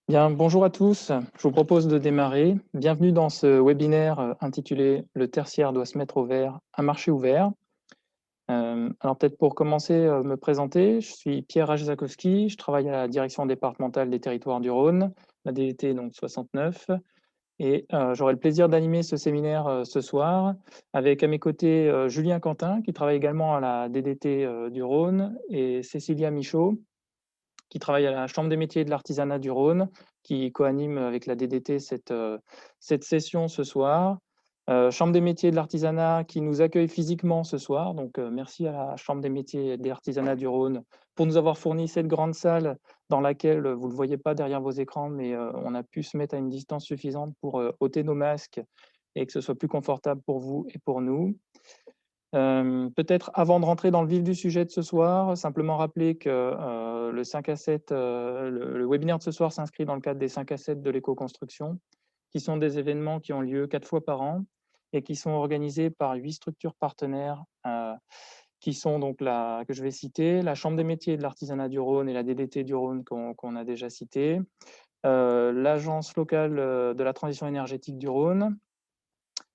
Bien, bonjour à tous. Je vous propose de démarrer. Bienvenue dans ce webinaire intitulé «Le tertiaire doit se mettre au vert, un marché ouvert». Alors peut-être pour commencer, me présenter, je suis Pierre Ajzakowski, je travaille à la direction départementale des territoires du Rhône, la DDT donc 69 et j'aurai le plaisir d'animer ce séminaire, ce soir avec à mes côtés, Julien Quentin qui travaille également à la DDT, du Rhône et Cécilia Michaud qui travaille à la Chambre des métiers et de l'artisanat du Rhône, qui co-anime avec la DDT cette session ce soir. Chambre des métiers et de l'artisanat qui nous accueille physiquement ce soir, donc merci à la Chambre des métiers et de l'artisanat du Rhône pour nous avoir fourni cette grande salle dans laquelle, vous ne le voyez pas derrière vos écrans, mais on a pu se mettre à une distance suffisante pour, ôter nos masques et que ce soit plus confortable pour vous et pour nous. Peut-être avant de rentrer dans le vif du sujet de ce soir, simplement rappeler que, le 5 à 7, le webinaire de ce soir s'inscrit dans le cadre des 5 à 7 de l'éco-construction, qui sont des événements qui ont lieu 4 fois par an et qui sont organisés par 8 structures partenaires, qui sont donc la que je vais citer, la Chambre des métiers et de l'artisanat du Rhône et la DDT du Rhône qu'on a déjà cité, l'Agence locale, de la transition énergétique du Rhône,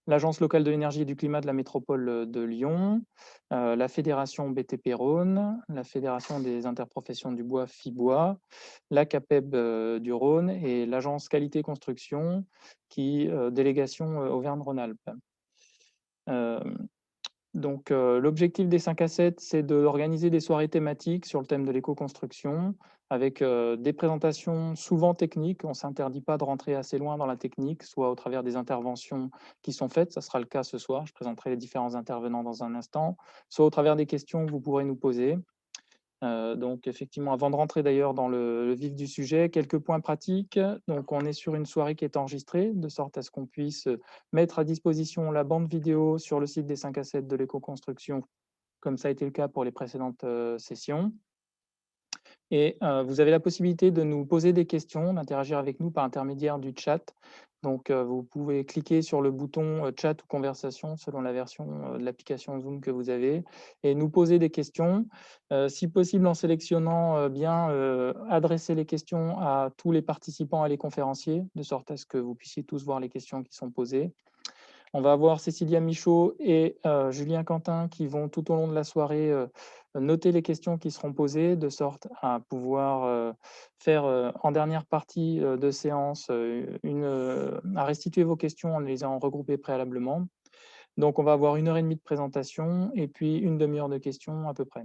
l'Agence locale de l'énergie et du climat de la métropole, de Lyon, la fédération BTP Rhône, la fédération des interprofessions du bois FIBois, la CAPEB, du Rhône et l'agence qualité construction qui, délégation, Auvergne-Rhône-Alpes. Hem donc, l'objectif des 5 à 7, c'est d'organiser des soirées thématiques sur le thème de l'éco-construction avec, des présentations souvent techniques. On ne s'interdit pas de rentrer assez loin dans la technique, soit au travers des interventions qui sont faites, ça sera le cas ce soir, je présenterai les différents intervenants dans un instant, soit au travers des questions que vous pourrez nous poser. Donc effectivement, avant de rentrer d'ailleurs dans le vif du sujet, quelques points pratiques. Donc on est sur une soirée qui est enregistrée, de sorte à ce qu'on puisse, mettre à disposition la bande vidéo sur le site des 5 à 7 de l'éco-construction, comme ça a été le cas pour les précédentes, sessions. Et vous avez la possibilité de nous poser des questions, d'interagir avec nous par intermédiaire du chat. Donc vous pouvez cliquer sur le bouton, chat ou conversation selon la version, de l'application Zoom que vous avez et nous poser des questions. Si possible en sélectionnant, bien, adresser les questions à tous les participants et les conférenciers, de sorte à ce que vous puissiez tous voir les questions qui sont posées. On va avoir Cécilia Michaud et Julien Quentin qui vont tout au long de la soirée, noter les questions qui seront posées, de sorte à pouvoir, faire, en dernière partie, de séance, à restituer vos questions en les ayant regroupées préalablement. Donc on va avoir 1 heure et demie de présentation et puis 1/2 heure de questions à peu près.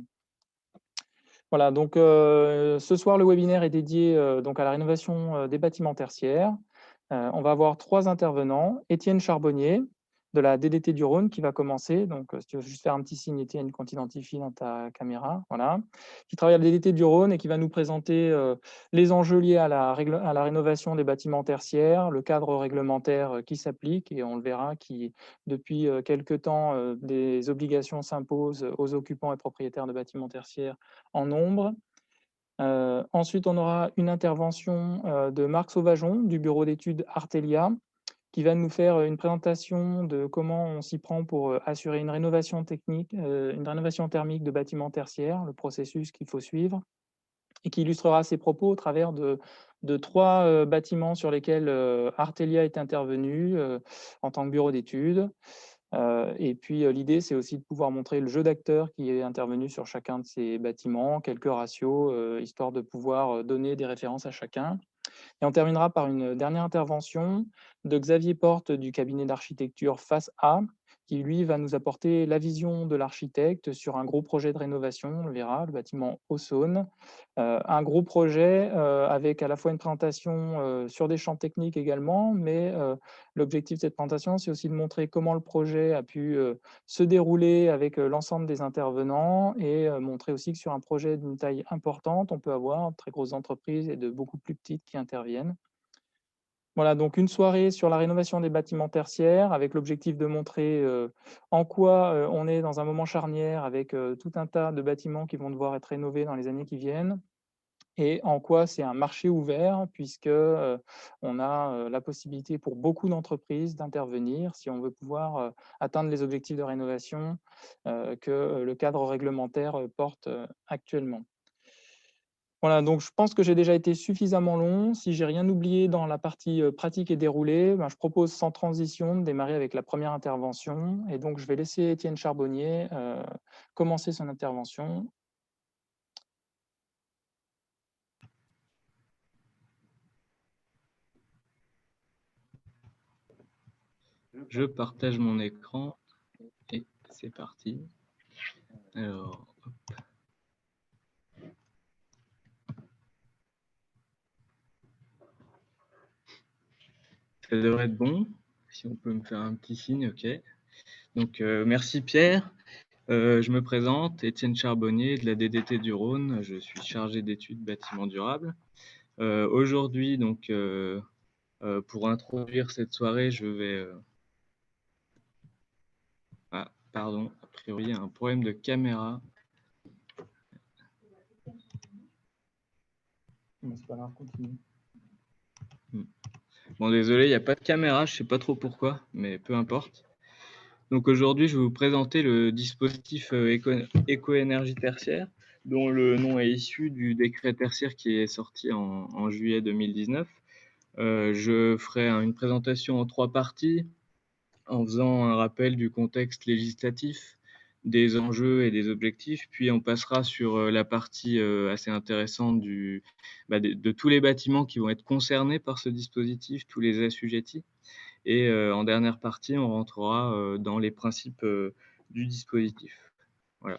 Voilà, donc ce soir, le webinaire est dédié, donc à la rénovation, des bâtiments tertiaires. On va avoir 3 intervenants. Étienne Charbonnier, de la DDT du Rhône, qui va commencer. Donc, si tu veux juste faire un petit signe, Étienne, qu'on t'identifie dans ta caméra, voilà. Qui travaille à la DDT du Rhône et qui va nous présenter, les enjeux liés à la rénovation des bâtiments tertiaires, le cadre réglementaire, qui s'applique et on le verra, qui depuis, quelque temps, des obligations s'imposent aux occupants et propriétaires de bâtiments tertiaires en nombre. Ensuite, on aura une intervention, de Marc Sauvageon du bureau d'études Artelia, qui va nous faire, une présentation de comment on s'y prend pour, assurer une rénovation technique, une rénovation thermique de bâtiments tertiaires, le processus qu'il faut suivre et qui illustrera ses propos au travers de 3, bâtiments sur lesquels, Artelia est intervenu, en tant que bureau d'études. Et puis, l'idée, c'est aussi de pouvoir montrer le jeu d'acteurs qui est intervenu sur chacun de ces bâtiments, quelques ratios, histoire de pouvoir, donner des références à chacun. Et on terminera par une dernière intervention de Xavier Porte du cabinet d'architecture Face A, qui lui va nous apporter la vision de l'architecte sur un gros projet de rénovation, on le verra, le bâtiment Aussaune. Un gros projet, avec à la fois une présentation, sur des champs techniques également, mais l'objectif de cette présentation, c'est aussi de montrer comment le projet a pu, se dérouler avec, l'ensemble des intervenants et montrer aussi que sur un projet d'une taille importante, on peut avoir de très grosses entreprises et de beaucoup plus petites qui interviennent. Voilà, donc une soirée sur la rénovation des bâtiments tertiaires avec l'objectif de montrer, en quoi, on est dans un moment charnière avec, tout un tas de bâtiments qui vont devoir être rénovés dans les années qui viennent et en quoi c'est un marché ouvert puisque, on a, la possibilité pour beaucoup d'entreprises d'intervenir si on veut pouvoir, atteindre les objectifs de rénovation, que, le cadre réglementaire, porte, actuellement. Voilà, donc je pense que j'ai déjà été suffisamment long. Si j'ai rien oublié dans la partie, pratique et déroulée, ben, je propose sans transition de démarrer avec la première intervention et donc je vais laisser Étienne Charbonnier, commencer son intervention. Je partage mon écran et c'est parti. Alors, hop. Ça devrait être bon. Si on peut me faire un petit signe, ok. Donc, merci Pierre. Je me présente, Étienne Charbonnier de la DDT du Rhône. Je suis chargé d'études bâtiments durables. Aujourd'hui, donc, pour introduire cette soirée, je vais... Ah, pardon, a priori, il y a un problème de caméra. C'est pas grave, continue. Bon, désolé, il n'y a pas de caméra, je ne sais pas trop pourquoi, mais peu importe. Donc aujourd'hui, je vais vous présenter le dispositif éco-énergie tertiaire, dont le nom est issu du décret tertiaire qui est sorti en juillet 2019. Je ferai une présentation en 3 parties, en faisant un rappel du contexte législatif, des enjeux et des objectifs, puis on passera sur la partie assez intéressante de tous les bâtiments qui vont être concernés par ce dispositif, tous les assujettis. Et en dernière partie, on rentrera dans les principes du dispositif. Voilà.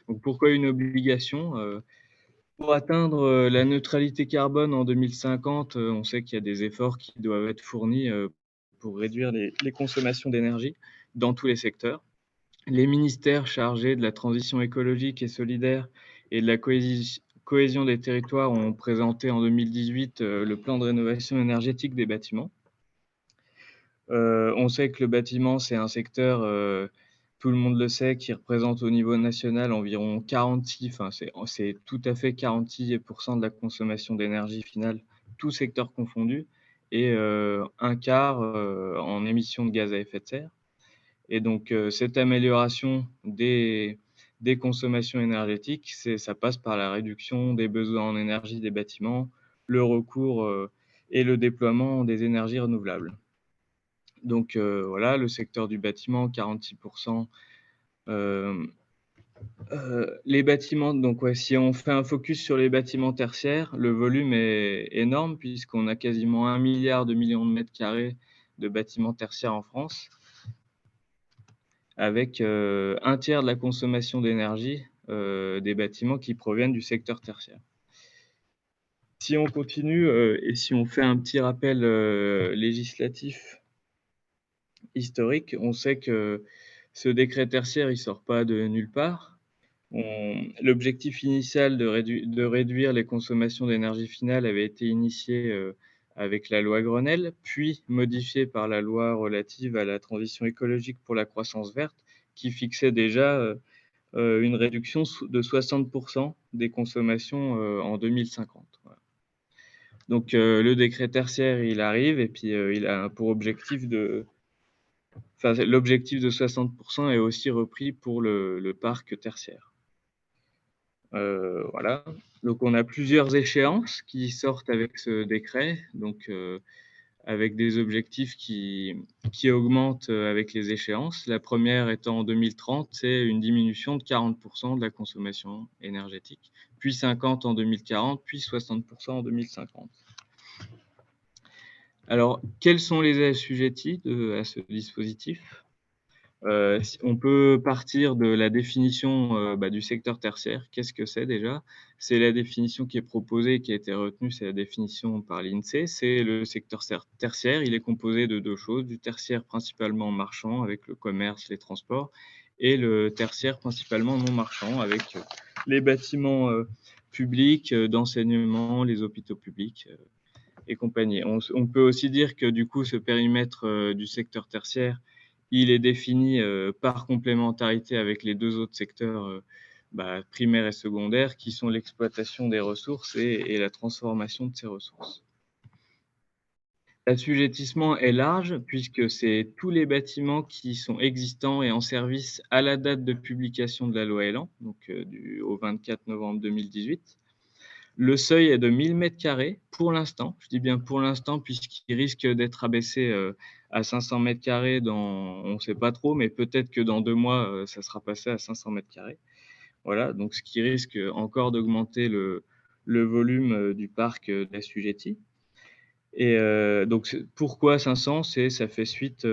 Donc pourquoi une obligation pour atteindre la neutralité carbone en 2050, on sait qu'il y a des efforts qui doivent être fournis pour réduire les consommations d'énergie dans tous les secteurs. Les ministères chargés de la transition écologique et solidaire et de la cohésion des territoires ont présenté en 2018 le plan de rénovation énergétique des bâtiments. On sait que le bâtiment, c'est un secteur, tout le monde le sait, qui représente au niveau national environ 46, enfin c'est tout à fait 46% de la consommation d'énergie finale, tout secteur confondu, et un quart en émissions de gaz à effet de serre. Et donc cette amélioration des consommations énergétiques, ça passe par la réduction des besoins en énergie des bâtiments, le recours et le déploiement des énergies renouvelables. Donc voilà, le secteur du bâtiment, 46%. Les bâtiments, donc ouais, si on fait un focus sur les bâtiments tertiaires, le volume est énorme puisqu'on a quasiment 1 milliard de millions de mètres carrés de bâtiments tertiaires en France, avec un tiers de la consommation d'énergie des bâtiments qui proviennent du secteur tertiaire. Si on continue et si on fait un petit rappel législatif historique, on sait que ce décret tertiaire, il sort pas de nulle part. L'objectif initial de réduire les consommations d'énergie finale avait été initié avec la loi Grenelle, puis modifié par la loi relative à la transition écologique pour la croissance verte, qui fixait déjà une réduction de 60% des consommations en 2050. Voilà. Donc le décret tertiaire, il arrive et puis il a pour objectif l'objectif de 60% est aussi repris pour le parc tertiaire. Voilà. Donc on a plusieurs échéances qui sortent avec ce décret, donc avec des objectifs qui augmentent avec les échéances. La première étant en 2030, c'est une diminution de 40% de la consommation énergétique, puis 50 en 2040, puis 60% en 2050. Alors, quels sont les assujettis à ce dispositif ? On peut partir de la définition du secteur tertiaire. Qu'est-ce que c'est déjà? C'est la définition qui est proposée, qui a été retenue, c'est la définition par l'INSEE. C'est le secteur tertiaire. Il est composé de 2 choses, du tertiaire principalement marchand avec le commerce, les transports, et le tertiaire principalement non marchand avec les bâtiments publics d'enseignement, les hôpitaux publics et compagnie. On peut aussi dire que du coup, ce périmètre du secteur tertiaire, il est défini par complémentarité avec les 2 autres secteurs primaires et secondaires, qui sont l'exploitation des ressources et la transformation de ces ressources. L'assujettissement est large puisque c'est tous les bâtiments qui sont existants et en service à la date de publication de la loi Elan, donc au 24 novembre 2018. Le seuil est de 1000 mètres carrés pour l'instant. Je dis bien pour l'instant, puisqu'il risque d'être abaissé à 500 mètres carrés on ne sait pas trop, mais peut-être que dans 2 mois, ça sera passé à 500 mètres carrés. Voilà, donc ce qui risque encore d'augmenter le volume du parc d'assujettis. Et donc, pourquoi 500? Ça fait suite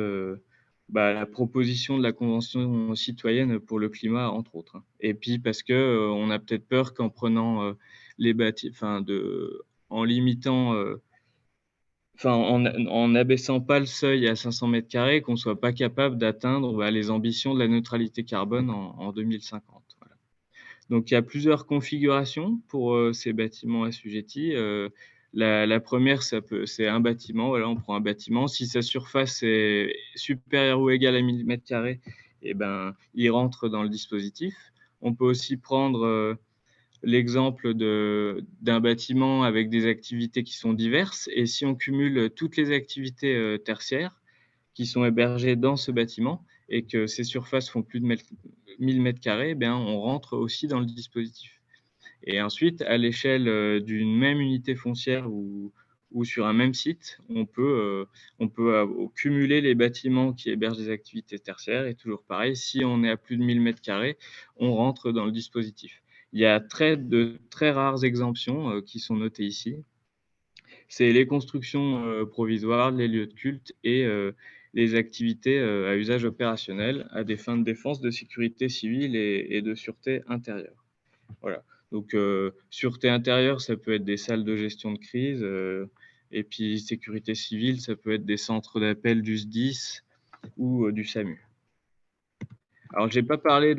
à la proposition de la Convention citoyenne pour le climat, entre autres, hein. Et puis parce que on a peut-être peur qu'en prenant les en limitant, en abaissant pas le seuil à 500 mètres carrés, qu'on soit pas capable d'atteindre les ambitions de la neutralité carbone en 2050. Voilà. Donc il y a plusieurs configurations pour ces bâtiments assujettis. La première, c'est un bâtiment. Voilà, on prend un bâtiment. Si sa surface est supérieure ou égale à 1000 mètres carrés, eh ben, il rentre dans le dispositif. On peut aussi prendre l'exemple d'un bâtiment avec des activités qui sont diverses. Et si on cumule toutes les activités tertiaires qui sont hébergées dans ce bâtiment et que ces surfaces font plus de 1000 mètres carrés, eh bien, on rentre aussi dans le dispositif. Et ensuite, à l'échelle d'une même unité foncière ou sur un même site, on peut cumuler les bâtiments qui hébergent des activités tertiaires. Et toujours pareil, si on est à plus de 1000 mètres carrés, on rentre dans le dispositif. Il y a de très rares exemptions qui sont notées ici. C'est les constructions provisoires, les lieux de culte et les activités à usage opérationnel à des fins de défense, de sécurité civile et de sûreté intérieure. Voilà. Donc, sûreté intérieure, ça peut être des salles de gestion de crise. Et puis, sécurité civile, ça peut être des centres d'appel du SDIS ou du SAMU. Alors, j'ai pas parlé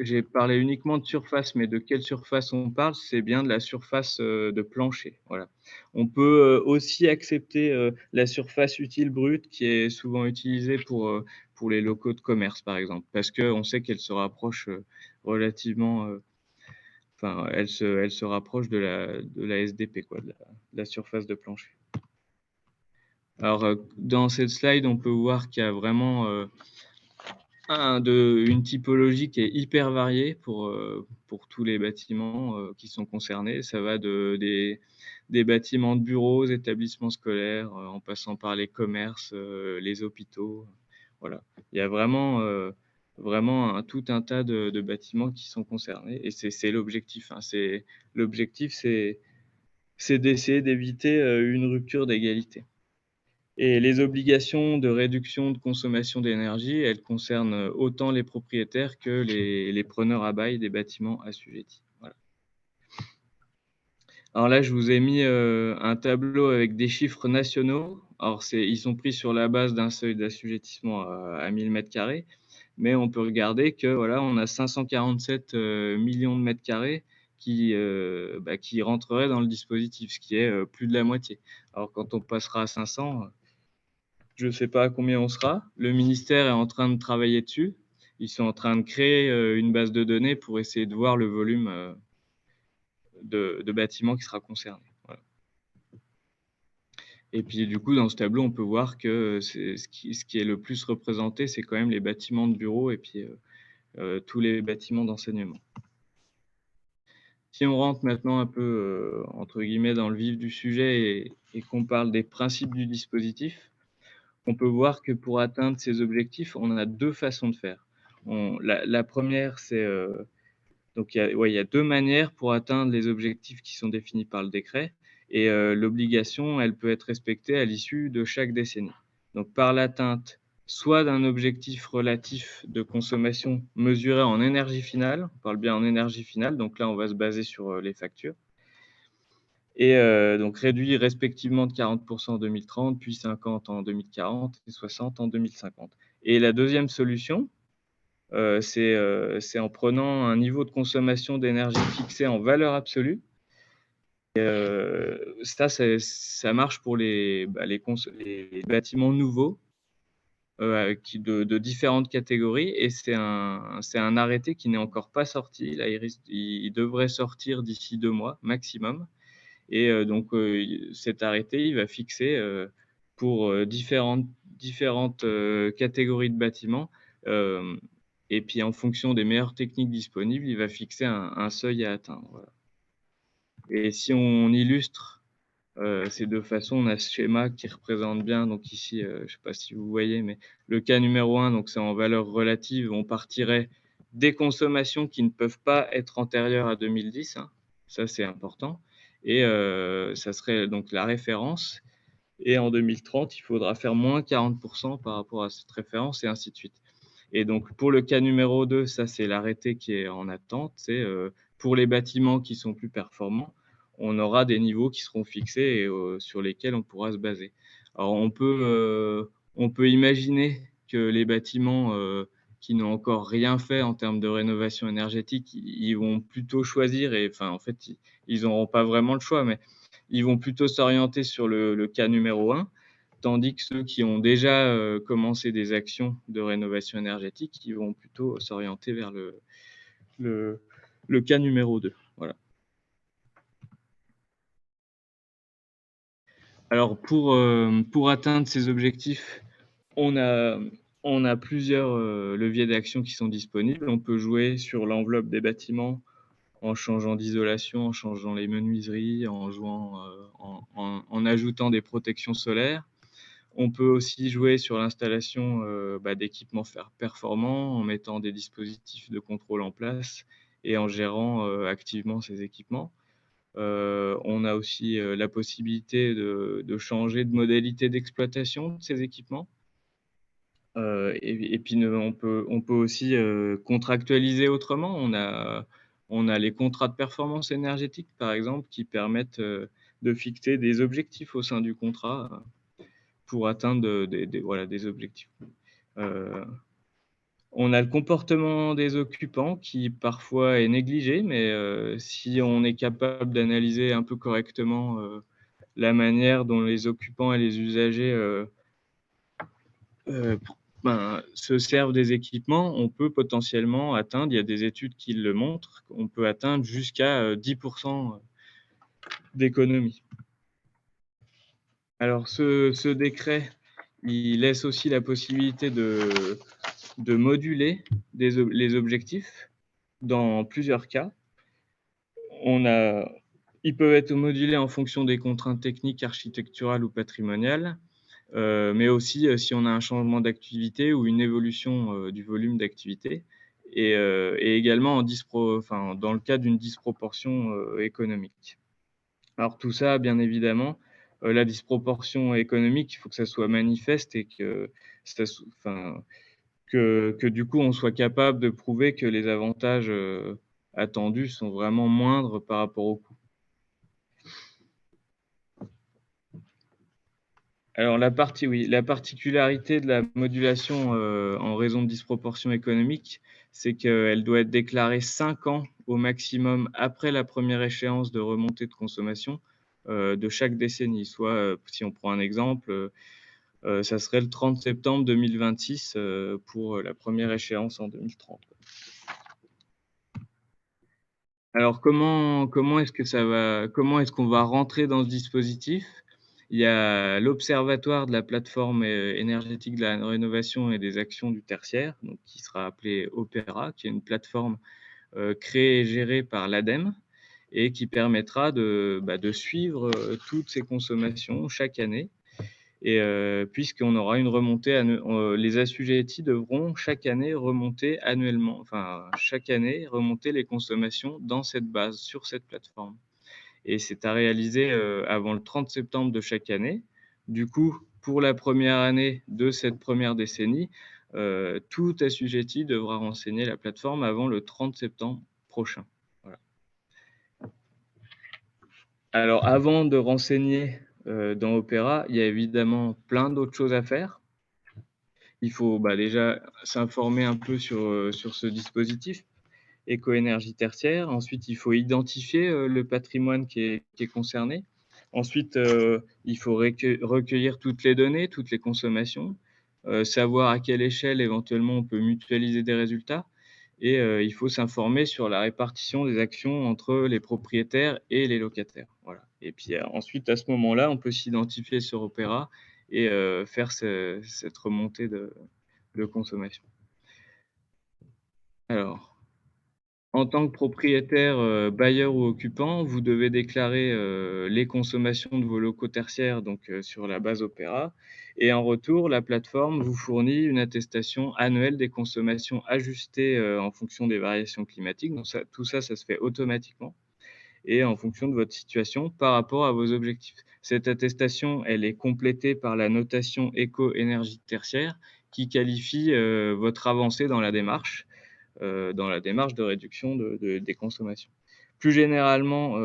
j'ai parlé uniquement de surface, mais de quelle surface on parle? C'est bien de la surface de plancher. Voilà. On peut aussi accepter la surface utile brute qui est souvent utilisée pour les locaux de commerce, par exemple, parce qu'on sait qu'elle se rapproche relativement. Enfin, elle se rapproche de la SDP, quoi, de la surface de plancher. Alors, dans cette slide, on peut voir qu'il y a vraiment une typologie qui est hyper variée pour tous les bâtiments qui sont concernés. Ça va des bâtiments de bureaux, établissements scolaires, en passant par les commerces, les hôpitaux. Voilà. Il y a vraiment tout un tas de bâtiments qui sont concernés. Et c'est l'objectif, hein. L'objectif, c'est d'essayer d'éviter une rupture d'égalité. Et les obligations de réduction de consommation d'énergie, elles concernent autant les propriétaires que les preneurs à bail des bâtiments assujettis. Voilà. Alors là, je vous ai mis un tableau avec des chiffres nationaux. Alors, ils sont pris sur la base d'un seuil d'assujettissement à 1000 mètres carrés, mais on peut regarder que voilà, on a 547 millions de mètres carrés qui rentreraient dans le dispositif, ce qui est plus de la moitié. Alors, quand on passera à 500, je ne sais pas à combien on sera. Le ministère est en train de travailler dessus. Ils sont en train de créer une base de données pour essayer de voir le volume de bâtiments qui sera concerné. Voilà. Et puis du coup, dans ce tableau, on peut voir que ce qui est le plus représenté, c'est quand même les bâtiments de bureaux et puis tous les bâtiments d'enseignement. Si on rentre maintenant un peu, entre guillemets, dans le vif du sujet et qu'on parle des principes du dispositif, on peut voir que pour atteindre ces objectifs, on a deux façons de faire. La première, c'est donc il y a deux manières pour atteindre les objectifs qui sont définis par le décret. Et l'obligation, elle peut être respectée à l'issue de chaque décennie. Donc par l'atteinte soit d'un objectif relatif de consommation mesuré en énergie finale, on parle bien en énergie finale, donc là on va se baser sur les factures, et donc réduit respectivement de 40% en 2030, puis 50 en 2040 et 60 en 2050. Et la deuxième solution, c'est en prenant un niveau de consommation d'énergie fixé en valeur absolue. Ça marche pour les bâtiments nouveaux de différentes catégories, et c'est un arrêté qui n'est encore pas sorti. Là, il devrait sortir d'ici 2 mois maximum. Et donc, cet arrêté, il va fixer pour différentes catégories de bâtiments. Et puis, en fonction des meilleures techniques disponibles, il va fixer un seuil à atteindre. Voilà. Et si on illustre ces deux façons, on a ce schéma qui représente bien, donc ici, je ne sais pas si vous voyez, mais le cas numéro 1, donc c'est en valeur relative, on partirait des consommations qui ne peuvent pas être antérieures à 2010, hein, ça c'est important, et ça serait donc la référence, et en 2030, il faudra faire moins 40% par rapport à cette référence, et ainsi de suite. Et donc pour le cas numéro 2, ça c'est l'arrêté qui est en attente, c'est pour les bâtiments qui sont plus performants, on aura des niveaux qui seront fixés et sur lesquels on pourra se baser. Alors on peut imaginer que les bâtiments qui n'ont encore rien fait en termes de rénovation énergétique, ils vont plutôt choisir, et enfin en fait ils n'auront pas vraiment le choix, mais ils vont plutôt s'orienter sur le cas numéro 1, tandis que ceux qui ont déjà commencé des actions de rénovation énergétique, ils vont plutôt s'orienter vers le, le cas numéro 2. Voilà. Alors pour atteindre ces objectifs, on a, on a plusieurs leviers d'action qui sont disponibles. On peut jouer sur l'enveloppe des bâtiments en changeant d'isolation, en changeant les menuiseries, en jouant, en ajoutant des protections solaires. On peut aussi jouer sur l'installation d'équipements performants en mettant des dispositifs de contrôle en place et en gérant activement ces équipements. On a aussi la possibilité de changer de modalité d'exploitation de ces équipements. Et puis on peut aussi contractualiser autrement. On a les contrats de performance énergétique, par exemple, qui permettent de fixer des objectifs au sein du contrat pour atteindre voilà, des objectifs. On a le comportement des occupants qui parfois est négligé, mais si on est capable d'analyser un peu correctement la manière dont les occupants et les usagers se servent des équipements, on peut potentiellement atteindre, il y a des études qui le montrent, on peut atteindre jusqu'à 10% d'économie. Alors ce décret, il laisse aussi la possibilité de moduler les objectifs dans plusieurs cas. Ils peuvent être modulés en fonction des contraintes techniques, architecturales ou patrimoniales, mais aussi si on a un changement d'activité ou une évolution du volume d'activité, et également dans le cas d'une disproportion économique. Alors tout ça, bien évidemment, la disproportion économique, il faut que ça soit manifeste et que du coup on soit capable de prouver que les avantages attendus sont vraiment moindres par rapport au coût. Alors la particularité de la modulation en raison de disproportion économique, c'est qu'elle doit être déclarée 5 ans au maximum après la première échéance de remontée de consommation de chaque décennie. Soit, si on prend un exemple, ça serait le 30 septembre 2026 pour la première échéance en 2030. Alors comment est-ce qu'on va rentrer dans ce dispositif? Il y a l'Observatoire de la plateforme énergétique de la rénovation et des actions du tertiaire, donc qui sera appelé Opéra, qui est une plateforme créée et gérée par l'ADEME et qui permettra de suivre toutes ces consommations chaque année. Et puisqu'on aura une remontée, les assujettis devront chaque année remonter annuellement, enfin chaque année remonter les consommations dans cette base, sur cette plateforme. Et c'est à réaliser avant le 30 septembre de chaque année. Du coup, pour la première année de cette première décennie, tout assujetti devra renseigner la plateforme avant le 30 septembre prochain. Voilà. Alors, avant de renseigner dans Opéra, il y a évidemment plein d'autres choses à faire. Il faut déjà s'informer un peu sur ce dispositif éco-énergie tertiaire. Ensuite, il faut identifier le patrimoine qui est concerné. Ensuite, il faut recueillir toutes les données, toutes les consommations, savoir à quelle échelle éventuellement on peut mutualiser des résultats. Et il faut s'informer sur la répartition des actions entre les propriétaires et les locataires. Voilà. Et puis ensuite, à ce moment-là, on peut s'identifier sur Opéra et faire cette remontée de consommation. Alors, En tant que propriétaire, bailleur ou occupant, vous devez déclarer, les consommations de vos locaux tertiaires, donc sur la base Opera, et en retour, la plateforme vous fournit une attestation annuelle des consommations ajustées, en fonction des variations climatiques. Donc ça, tout ça, ça se fait automatiquement et en fonction de votre situation par rapport à vos objectifs. Cette attestation, elle est complétée par la notation éco-énergie tertiaire qui qualifie, votre avancée dans la démarche de réduction des consommations. Plus généralement,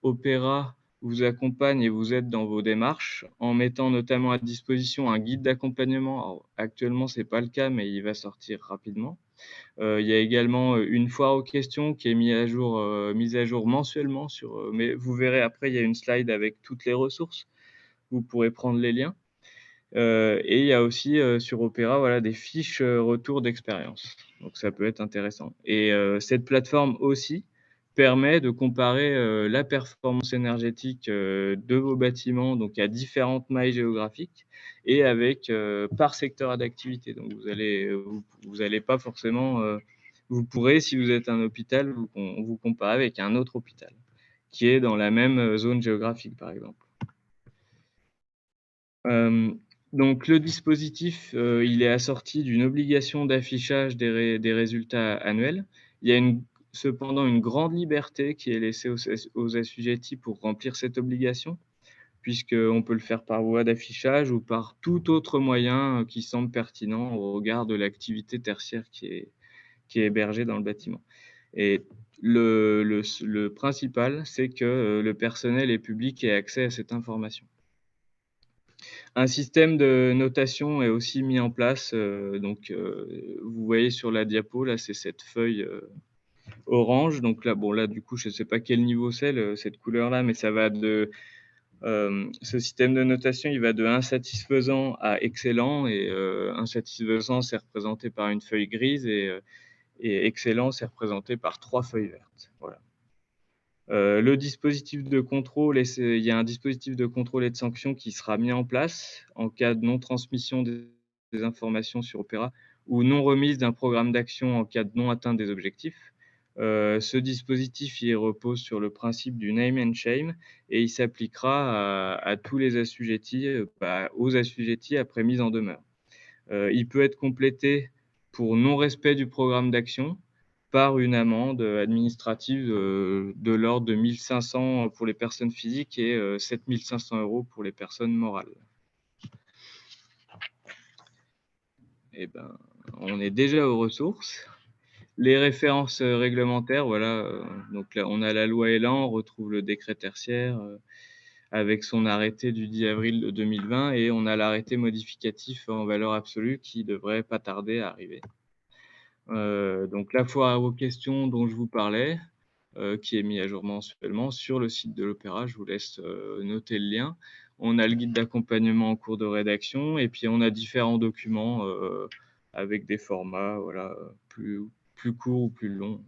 Opera vous accompagne et vous aide dans vos démarches en mettant notamment à disposition un guide d'accompagnement. Alors, actuellement, ce n'est pas le cas, mais il va sortir rapidement. Il y a également une foire aux questions qui est mise à jour mensuellement mais vous verrez après, il y a une slide avec toutes les ressources. Vous pourrez prendre les liens. Et il y a aussi, sur Opera, voilà, des fiches, retour d'expérience. Donc ça peut être intéressant et cette plateforme aussi permet de comparer, la performance énergétique, de vos bâtiments, donc à différentes mailles géographiques et avec, par secteur d'activité. Donc vous allez pas forcément, vous pourrez, si vous êtes un hôpital, vous comparer avec un autre hôpital qui est dans la même, zone géographique, par exemple. Hem, donc le dispositif, il est assorti d'une obligation d'affichage des résultats annuels. Il y a cependant une grande liberté qui est laissée aux assujettis pour remplir cette obligation, puisqu'on peut le faire par voie d'affichage ou par tout autre moyen, qui semble pertinent au regard de l'activité tertiaire qui est hébergée dans le bâtiment et le principal, c'est que, le personnel et public ait accès à cette information. Un système de notation est aussi mis en place, vous voyez sur la diapo, là, c'est cette feuille, orange, donc là, bon, là, du coup, je ne sais pas quel niveau c'est cette couleur-là, mais ça va ce système de notation, il va de insatisfaisant à excellent et insatisfaisant, c'est représenté par une feuille grise et excellent, c'est représenté par 3 feuilles vertes. Voilà. Le dispositif de contrôle il y a un dispositif de contrôle et de sanction qui sera mis en place en cas de non-transmission des informations sur Opera ou non remise d'un programme d'action en cas de non-atteinte des objectifs. Ce dispositif, il repose sur le principe du name and shame et il s'appliquera à tous les assujettis, aux assujettis après mise en demeure. Il peut être complété pour non-respect du programme d'action par une amende administrative, de l'ordre de 1 500 pour les personnes physiques et 7 500 € pour les personnes morales. Et ben, on est déjà aux ressources. Les références, réglementaires, voilà, donc là, on a la loi Elan, on retrouve le décret tertiaire, avec son arrêté du 10 avril 2020 et on a l'arrêté modificatif en valeur absolue qui devrait pas tarder à arriver. Donc la foire à vos questions dont je vous parlais, qui est mis à jour mensuellement sur le site de l'Opéra. Je vous laisse, noter le lien. On a le guide d'accompagnement en cours de rédaction et puis on a différents documents, avec des formats, voilà, plus courts ou plus longs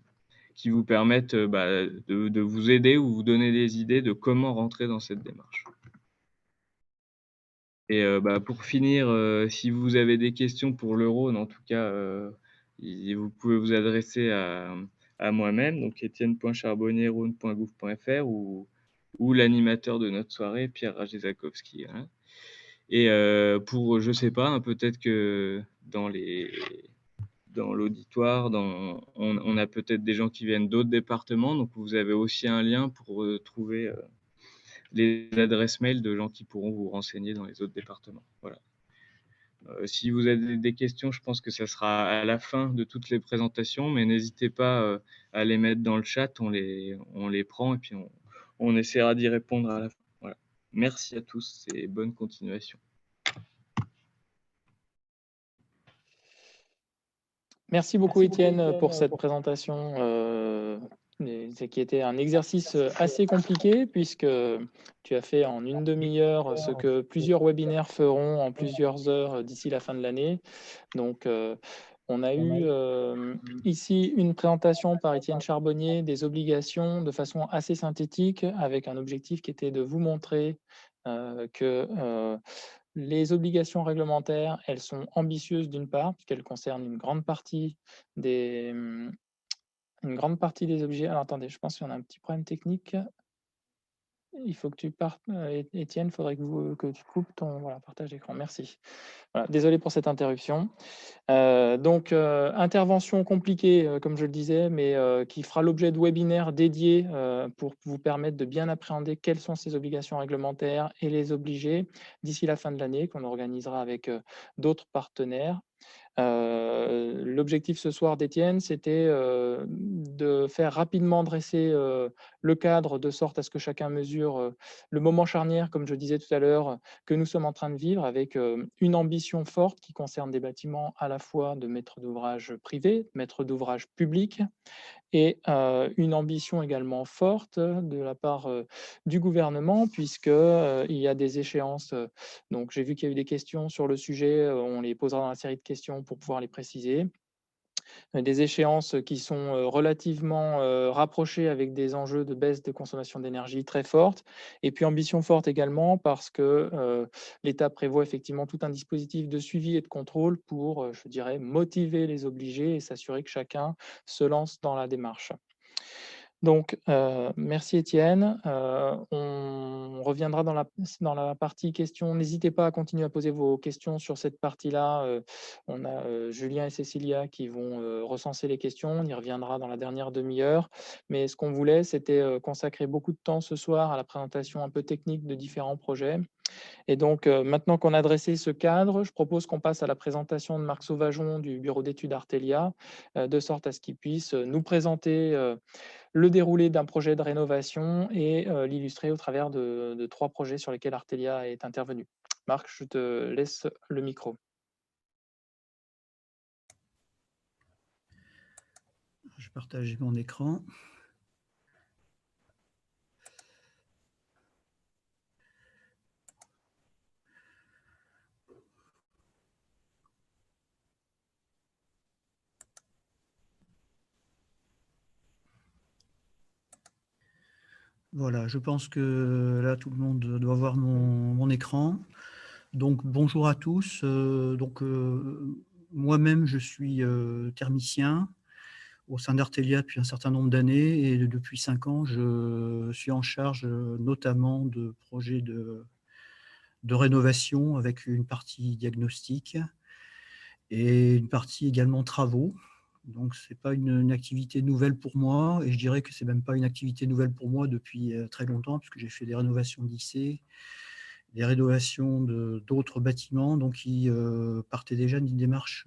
qui vous permettent, de vous aider ou vous donner des idées de comment rentrer dans cette démarche. Et pour finir, si vous avez des questions pour le Rhône, en tout cas, vous pouvez vous adresser à moi-même, donc etienne.charbonnier-rhône.gouv.fr ou l'animateur de notre soirée, Pierre Rajezakowski, hein. Et je sais pas, hein, peut-être que dans l'auditoire, on a peut-être des gens qui viennent d'autres départements, donc vous avez aussi un lien pour trouver, les adresses mail de gens qui pourront vous renseigner dans les autres départements. Voilà. Si vous avez des questions, je pense que ça sera à la fin de toutes les présentations, mais n'hésitez pas à les mettre dans le chat, on les prend et puis on essaiera d'y répondre à la fin. Voilà. Merci à tous et bonne continuation. Merci beaucoup, Étienne, pour cette présentation qui était un exercice assez compliqué puisque tu as fait en une demi-heure ce que plusieurs webinaires feront en plusieurs heures d'ici la fin de l'année. Donc, on a eu ici une présentation par Étienne Charbonnier des obligations de façon assez synthétique avec un objectif qui était de vous montrer que les obligations réglementaires, elles sont ambitieuses d'une part, puisqu'elles concernent une grande partie une grande partie des objets. Alors attendez, je pense qu'il y en a un petit problème technique. Il faut que tu partes, Étienne, il faudrait que tu coupes ton voilà, partage d'écran. Merci. Voilà, désolé pour cette interruption. Donc, intervention compliquée, comme je le disais, mais qui fera l'objet de webinaires dédiés pour vous permettre de bien appréhender quelles sont ces obligations réglementaires et les obliger d'ici la fin de l'année, qu'on organisera avec d'autres partenaires. L'objectif ce soir d'Étienne, c'était de faire rapidement dresser le cadre de sorte à ce que chacun mesure le moment charnière, comme je disais tout à l'heure, que nous sommes en train de vivre avec une ambition forte qui concerne des bâtiments à la fois de maîtres d'ouvrage privés, maîtres d'ouvrage publics, et une ambition également forte de la part du gouvernement puisque, il y a des échéances, donc j'ai vu qu'il y a eu des questions sur le sujet, on les posera dans la série de questions pour pouvoir les préciser. Des échéances qui sont, relativement, rapprochées avec des enjeux de baisse de consommation d'énergie très fortes et puis ambition forte également parce que, l'État prévoit effectivement tout un dispositif de suivi et de contrôle pour, je dirais motiver les obligés et s'assurer que chacun se lance dans la démarche. Donc, merci Étienne. On reviendra dans la partie questions. N'hésitez pas à continuer à poser vos questions sur cette partie-là. On a Julien et Cécilia qui vont recenser les questions. On y reviendra dans la dernière demi-heure. Mais ce qu'on voulait, c'était consacrer beaucoup de temps ce soir à la présentation un peu technique de différents projets. Et donc, maintenant qu'on a dressé ce cadre, je propose qu'on passe à la présentation de Marc Sauvageon du bureau d'études Artelia, de sorte à ce qu'il puisse nous présenter le déroulé d'un projet de rénovation et l'illustrer au travers de 3 projets sur lesquels Artelia est intervenu. Marc, je te laisse le micro. Je partage mon écran. Voilà, je pense que là, tout le monde doit voir mon écran. Donc, bonjour à tous. Moi-même, je suis thermicien au sein d'Artelia depuis un certain nombre d'années et depuis 5 ans, je suis en charge notamment de projets de rénovation avec une partie diagnostique et une partie également travaux. Donc, ce n'est pas une activité nouvelle pour moi et je dirais que ce n'est même pas une activité nouvelle pour moi depuis très longtemps puisque j'ai fait des rénovations de lycées, des rénovations d'autres bâtiments donc qui partaient déjà d'une démarche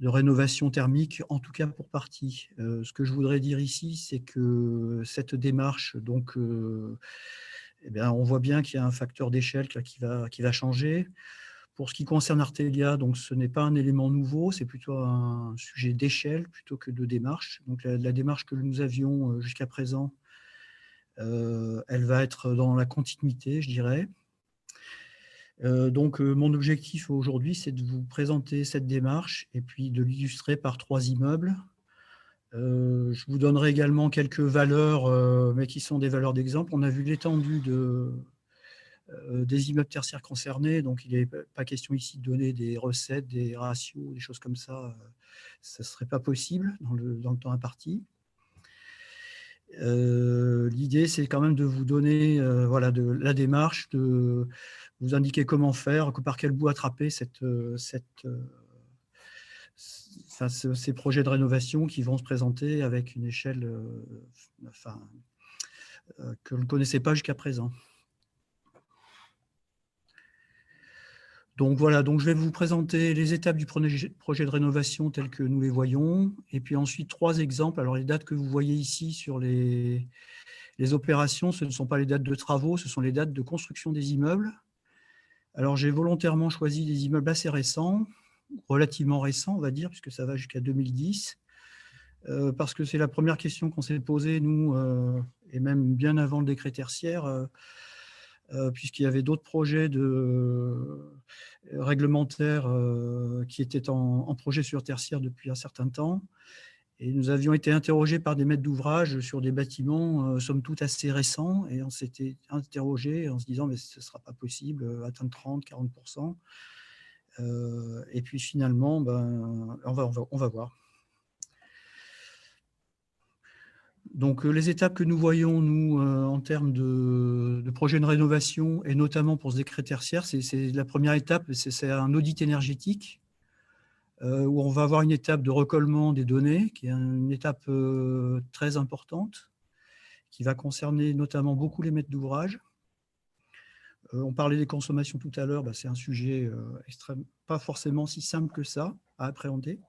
de rénovation thermique, en tout cas pour partie. Ce que je voudrais dire ici, c'est que cette démarche, donc, eh bien, on voit bien qu'il y a un facteur d'échelle qui va changer. Pour ce qui concerne Artelia, donc, ce n'est pas un élément nouveau, c'est plutôt un sujet d'échelle plutôt que de démarche. Donc, la démarche que nous avions jusqu'à présent, elle va être dans la continuité, je dirais. Mon objectif aujourd'hui, c'est de vous présenter cette démarche et puis de l'illustrer par 3 immeubles. Je vous donnerai également quelques valeurs, mais qui sont des valeurs d'exemple. On a vu l'étendue des immeubles tertiaires concernés, donc il n'est pas question ici de donner des recettes, des ratios, des choses comme ça. Ça ne serait pas possible dans le temps imparti. L'idée, c'est quand même de vous donner voilà, de la démarche, de vous indiquer comment faire, par quel bout attraper ces projets de rénovation qui vont se présenter avec une échelle que vous ne connaissez pas jusqu'à présent. Donc voilà, donc je vais vous présenter les étapes du projet de rénovation telles que nous les voyons, et puis ensuite 3 exemples. Alors les dates que vous voyez ici sur les opérations, ce ne sont pas les dates de travaux, ce sont les dates de construction des immeubles. Alors j'ai volontairement choisi des immeubles assez récents, relativement récents on va dire, puisque ça va jusqu'à 2010, parce que c'est la première question qu'on s'est posée, nous, et même bien avant le décret tertiaire, puisqu'il y avait d'autres projets réglementaires qui étaient en projet sur tertiaire depuis un certain temps. Et nous avions été interrogés par des maîtres d'ouvrage sur des bâtiments, somme toute, assez récents. Et on s'était interrogés en se disant, mais ce ne sera pas possible, atteindre 30-40%. Et puis finalement, on va voir. Donc, les étapes que nous voyons, nous, en termes de projet de rénovation, et notamment pour ce décret tertiaire, c'est la première étape, c'est un audit énergétique, où on va avoir une étape de recollement des données, qui est une étape très importante, qui va concerner notamment beaucoup les maîtres d'ouvrage. On parlait des consommations tout à l'heure, c'est un sujet pas forcément si simple que ça à appréhender.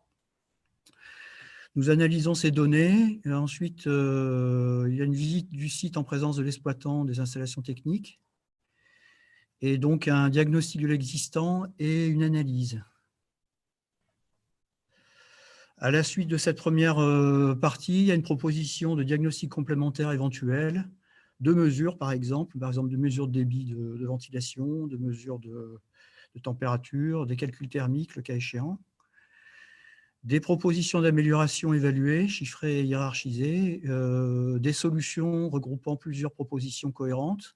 Nous analysons ces données. Et ensuite, il y a une visite du site en présence de l'exploitant des installations techniques. Et donc, un diagnostic de l'existant et une analyse. À la suite de cette première partie, il y a une proposition de diagnostic complémentaire éventuel, de mesures, par exemple de mesures de débit de ventilation, de mesures de température, des calculs thermiques, le cas échéant. Des propositions d'amélioration évaluées, chiffrées et hiérarchisées, des solutions regroupant plusieurs propositions cohérentes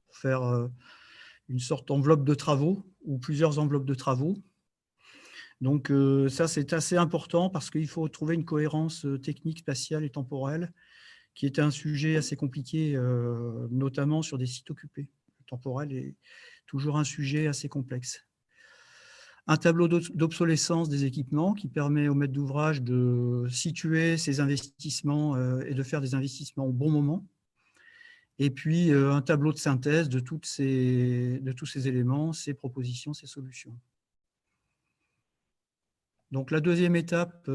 pour faire une sorte d'enveloppe de travaux ou plusieurs enveloppes de travaux. Donc ça, c'est assez important parce qu'il faut trouver une cohérence technique, spatiale et temporelle qui est un sujet assez compliqué, notamment sur des sites occupés. Le temporel est toujours un sujet assez complexe. Un tableau d'obsolescence des équipements qui permet aux maîtres d'ouvrage de situer ses investissements et de faire des investissements au bon moment. Et puis, un tableau de synthèse de tous ces éléments, ces propositions, ces solutions. Donc, la deuxième étape,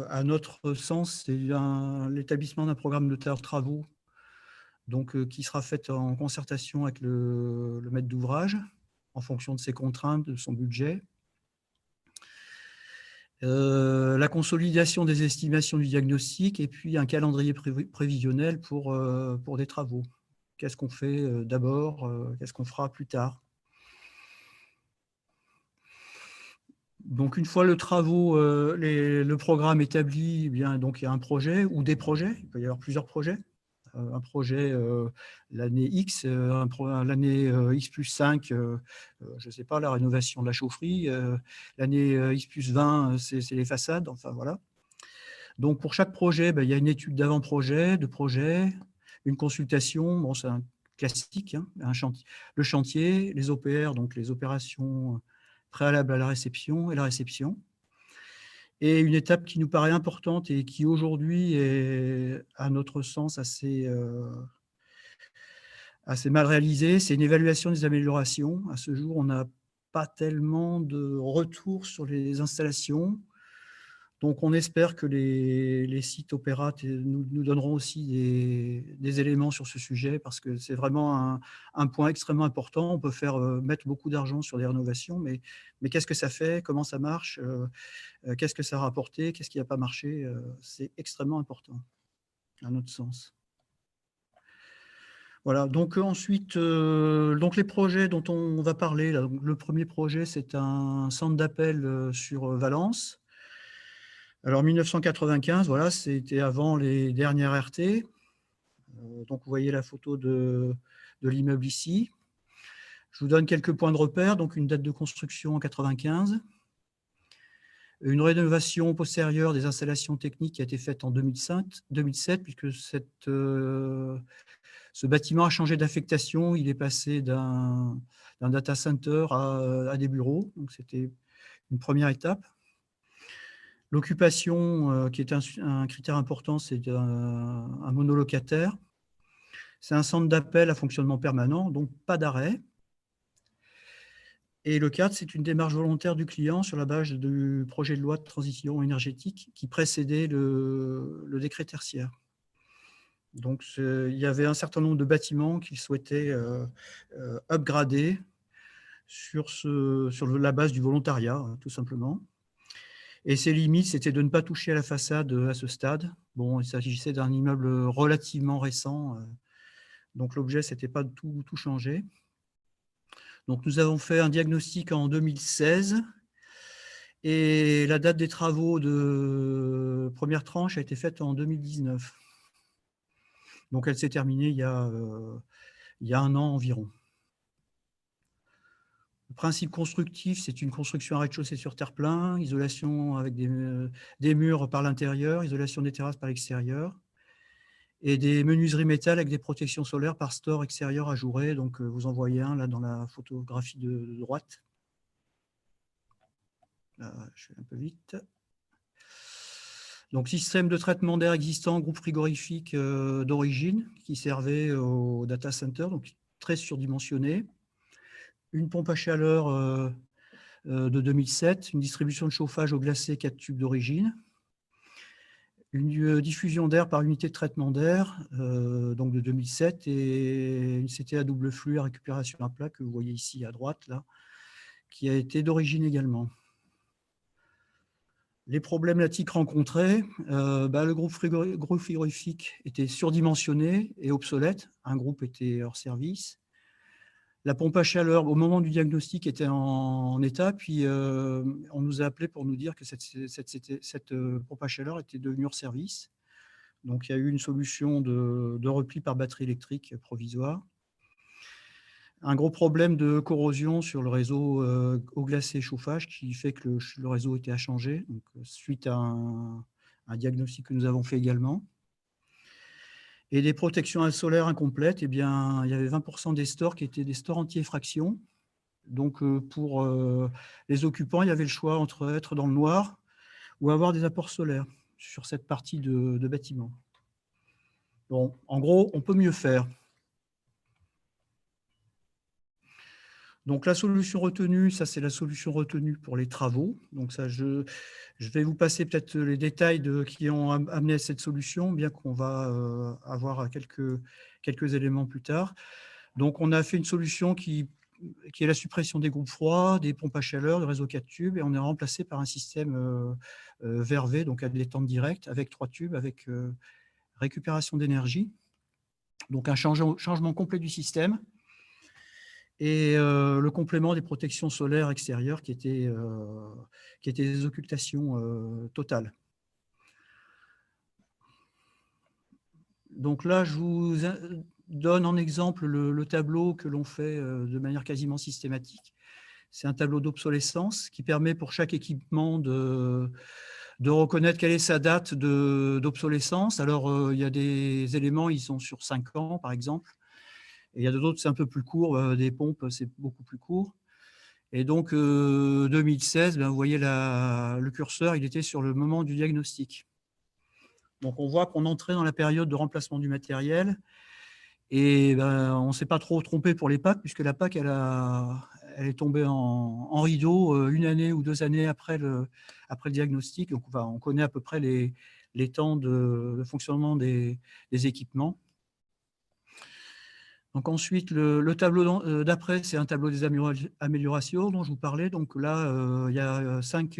à notre sens, c'est l'établissement d'un programme de travaux donc, qui sera fait en concertation avec le maître d'ouvrage en fonction de ses contraintes, de son budget. La consolidation des estimations du diagnostic et puis un calendrier prévisionnel pour des travaux. Qu'est-ce qu'on fait d'abord, qu'est-ce qu'on fera plus tard. Donc, une fois le programme établi, eh bien, donc, il y a un projet ou des projets, il peut y avoir plusieurs projets. Un projet l'année X, l'année X plus 5, je ne sais pas, la rénovation de la chaufferie, l'année X plus 20, c'est les façades, enfin voilà. Donc pour chaque projet, il y a une étude d'avant-projet, de projet, une consultation, bon, c'est un classique, hein, le chantier, les OPR, donc les opérations préalables à la réception et la réception. Et une étape qui nous paraît importante et qui aujourd'hui est, à notre sens, assez mal réalisée, c'est une évaluation des améliorations. À ce jour, on n'a pas tellement de retours sur les installations. Donc, on espère que les sites opérates nous donneront aussi des éléments sur ce sujet parce que c'est vraiment un point extrêmement important. On peut mettre beaucoup d'argent sur des rénovations, mais qu'est-ce que ça fait? Comment ça marche? Qu'est-ce que ça a rapporté? Qu'est-ce qui n'a pas marché? C'est extrêmement important, à notre sens. Voilà, donc ensuite, donc les projets dont on va parler, là, le premier projet, c'est un centre d'appel sur Valence. Alors, 1995, voilà, c'était avant les dernières RT. Donc, vous voyez la photo de l'immeuble ici. Je vous donne quelques points de repère. Donc, une date de construction en 95. Une rénovation postérieure des installations techniques qui a été faite en 2007, puisque ce bâtiment a changé d'affectation. Il est passé d'un data center à des bureaux. Donc, c'était une première étape. L'occupation, qui est un critère important, c'est un monolocataire. C'est un centre d'appel à fonctionnement permanent, donc pas d'arrêt. Et le cadre, c'est une démarche volontaire du client sur la base du projet de loi de transition énergétique qui précédait le décret tertiaire. Donc, il y avait un certain nombre de bâtiments qu'il souhaitait upgrader sur la base du volontariat, tout simplement. Et ses limites, c'était de ne pas toucher à la façade à ce stade. Bon, il s'agissait d'un immeuble relativement récent, donc l'objet, c'était pas tout changé. Donc, nous avons fait un diagnostic en 2016 et la date des travaux de première tranche a été faite en 2019. Donc, elle s'est terminée il y a un an environ. Le principe constructif, c'est une construction à rez-de-chaussée sur terre-plein, isolation avec des murs par l'intérieur, isolation des terrasses par l'extérieur. et des menuiseries métal avec des protections solaires par store extérieur ajouré. Donc, vous en voyez un là dans la photographie de droite. Là, je vais un peu vite. Donc, système de traitement d'air existant, groupe frigorifique d'origine qui servait au data center, donc très surdimensionné. Une pompe à chaleur de 2007, une distribution de chauffage au glacé 4 tubes d'origine, une diffusion d'air par unité de traitement d'air donc de 2007 et une CTA double flux à récupération à plat que vous voyez ici à droite, là, qui a été d'origine également. Les problématiques rencontrées, le groupe frigorifique était surdimensionné et obsolète. Un groupe était hors service. La pompe à chaleur, au moment du diagnostic, était en état. Puis, on nous a appelé pour nous dire que cette pompe à chaleur était devenue hors service. Donc, il y a eu une solution de repli par batterie électrique provisoire. Un gros problème de corrosion sur le réseau eau glacée chauffage qui fait que le réseau était à changer, donc, suite à un diagnostic que nous avons fait également. Et des protections solaires incomplètes, eh bien, il y avait 20% des stores qui étaient des stores anti-effraction. Donc, pour les occupants, il y avait le choix entre être dans le noir ou avoir des apports solaires sur cette partie de bâtiment. Bon, en gros, on peut mieux faire. Donc, la solution retenue, ça, c'est la solution retenue pour les travaux. Donc, ça, je vais vous passer peut-être les détails qui ont amené à cette solution, bien qu'on va avoir quelques éléments plus tard. Donc, on a fait une solution qui est la suppression des groupes froids, des pompes à chaleur, de réseau 4 tubes, et on est remplacé par un système VRV, donc à détente directe, avec 3 tubes, avec récupération d'énergie. Donc, un changement complet du système. Et le complément des protections solaires extérieures qui étaient des occultations totales. Donc là, je vous donne en exemple le tableau que l'on fait de manière quasiment systématique. C'est un tableau d'obsolescence qui permet pour chaque équipement de reconnaître quelle est sa date d'obsolescence. Alors, il y a des éléments, ils sont sur 5 ans, par exemple. Et il y a d'autres, c'est un peu plus court. Des pompes, c'est beaucoup plus court. Et donc, 2016, vous voyez le curseur, il était sur le moment du diagnostic. Donc, on voit qu'on entrait dans la période de remplacement du matériel. Et on ne s'est pas trop trompé pour les PAC, puisque la PAC, elle est tombée en rideau 1 année ou 2 années après le diagnostic. Donc, on connaît à peu près les temps de fonctionnement des équipements. Donc ensuite, le tableau d'après, c'est un tableau des améliorations dont je vous parlais. Donc là, il y a 5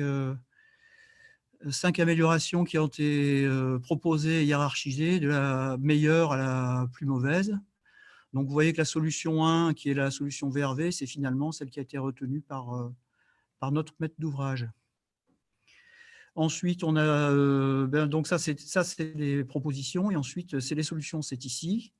améliorations qui ont été proposées et hiérarchisées, de la meilleure à la plus mauvaise. Donc vous voyez que la solution 1, qui est la solution VRV, c'est finalement celle qui a été retenue par notre maître d'ouvrage. Ensuite, on a donc ça c'est les propositions, et ensuite c'est les solutions, c'est ici.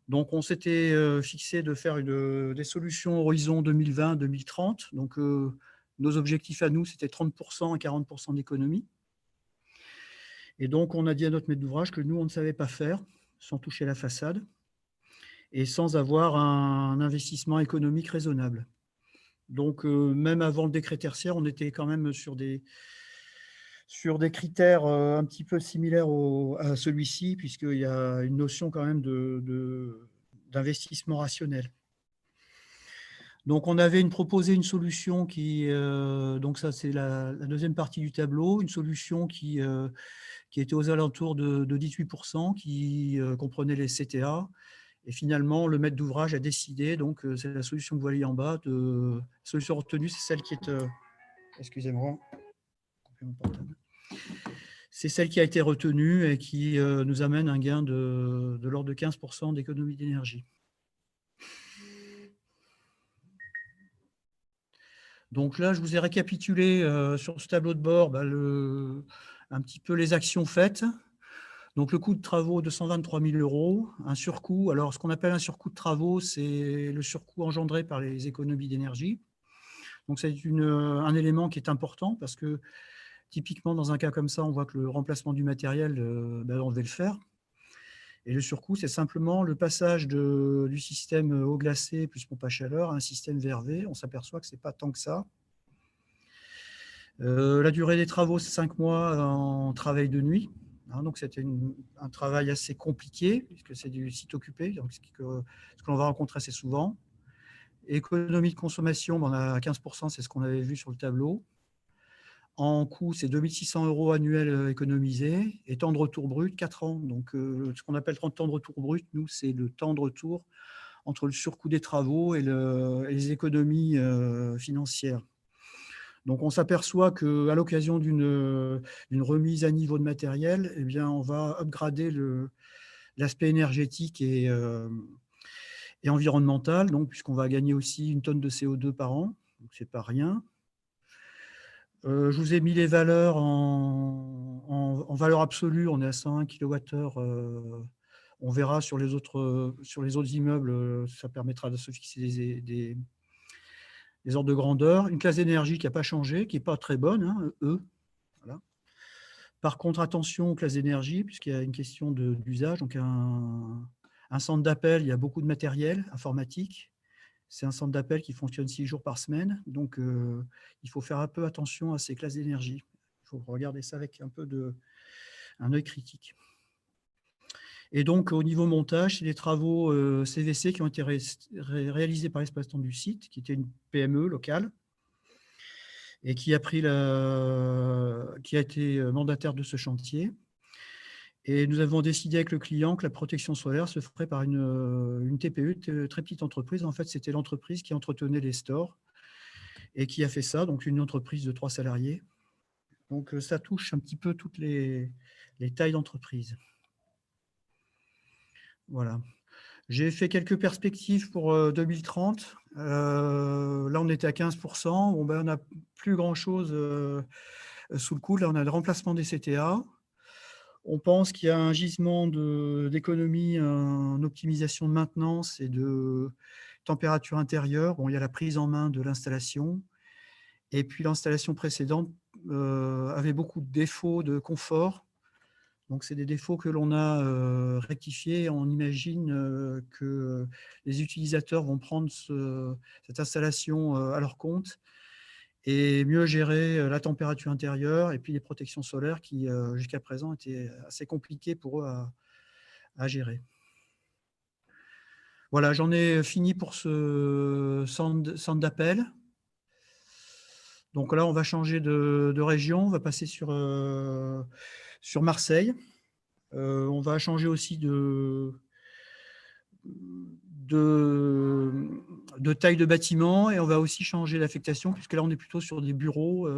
Donc, on s'était fixé de faire des solutions horizon 2020-2030. Donc, nos objectifs à nous, c'était 30% et 40% d'économie. Et donc, on a dit à notre maître d'ouvrage que nous, on ne savait pas faire sans toucher la façade et sans avoir un investissement économique raisonnable. Donc, même avant le décret tertiaire, on était quand même sur des critères un petit peu similaires à celui-ci, puisqu'il y a une notion quand même d'investissement rationnel. Donc, on avait proposé une solution qui, donc ça c'est la deuxième partie du tableau, une solution qui était aux alentours de 18%, qui comprenait les CTA. Et finalement, le maître d'ouvrage a décidé, donc c'est la solution que vous voyez en bas, la solution retenue, c'est celle qui est, excusez-moi, c'est celle qui a été retenue et qui nous amène un gain de l'ordre de 15% d'économie d'énergie. Donc là, je vous ai récapitulé sur ce tableau de bord un petit peu les actions faites. Donc le coût de travaux de 123 000 €, un surcoût. Alors ce qu'on appelle un surcoût de travaux, c'est le surcoût engendré par les économies d'énergie. Donc c'est un élément qui est important parce que typiquement dans un cas comme ça, on voit que le remplacement du matériel, on devait le faire. Et le surcoût, c'est simplement le passage du système eau glacée plus pompe à chaleur à un système VRV. On s'aperçoit que ce n'est pas tant que ça. La durée des travaux, c'est 5 mois en travail de nuit. Hein, donc, c'était un travail assez compliqué, puisque c'est du site occupé, donc ce que l'on va rencontrer assez souvent. Économie de consommation, on a 15%, c'est ce qu'on avait vu sur le tableau. En coût, c'est 2 600 € annuels économisés et temps de retour brut, 4 ans. Donc, ce qu'on appelle temps de retour brut, nous, c'est le temps de retour entre le surcoût des travaux et les économies financières. Donc, on s'aperçoit qu'à l'occasion d'une remise à niveau de matériel, eh bien, on va upgrader l'aspect énergétique et environnemental, donc, puisqu'on va gagner aussi 1 tonne de CO2 par an. Donc, ce n'est pas rien. Je vous ai mis les valeurs en valeur absolue. On est à 101 kWh. On verra sur les autres immeubles, ça permettra de se fixer des ordres de grandeur. Une classe d'énergie qui n'a pas changé, qui n'est pas très bonne, hein, E. Voilà. Par contre, attention aux classes d'énergie, puisqu'il y a une question d'usage. Donc, un centre d'appel, il y a beaucoup de matériel informatique. C'est un centre d'appel qui fonctionne 6 jours par semaine. Donc, il faut faire un peu attention à ces classes d'énergie. Il faut regarder ça avec un œil critique. Et donc, au niveau montage, c'est des travaux CVC qui ont été réalisés par l'exploitant du site, qui était une PME locale, et qui a été mandataire de ce chantier. Et nous avons décidé avec le client que la protection solaire se ferait par une TPE, très petite entreprise. En fait, c'était l'entreprise qui entretenait les stores et qui a fait ça, donc une entreprise de 3 salariés. Donc, ça touche un petit peu toutes les tailles d'entreprise. Voilà. J'ai fait quelques perspectives pour 2030. Là, on était à 15%. Bon, ben, on n'a plus grand-chose sous le coude. Là, on a le remplacement des CTA. On pense qu'il y a un gisement d'économie en optimisation de maintenance et de température intérieure. Bon, il y a la prise en main de l'installation. Et puis, l'installation précédente avait beaucoup de défauts de confort. Donc, c'est des défauts que l'on a rectifiés. On imagine que les utilisateurs vont prendre cette installation à leur compte et mieux gérer la température intérieure et puis les protections solaires qui, jusqu'à présent, étaient assez compliquées pour eux à gérer. Voilà, j'en ai fini pour ce centre d'appel. Donc là, on va changer de région, on va passer sur Marseille. On va changer aussi de taille de bâtiment et on va aussi changer d'affectation puisque là, on est plutôt sur des bureaux,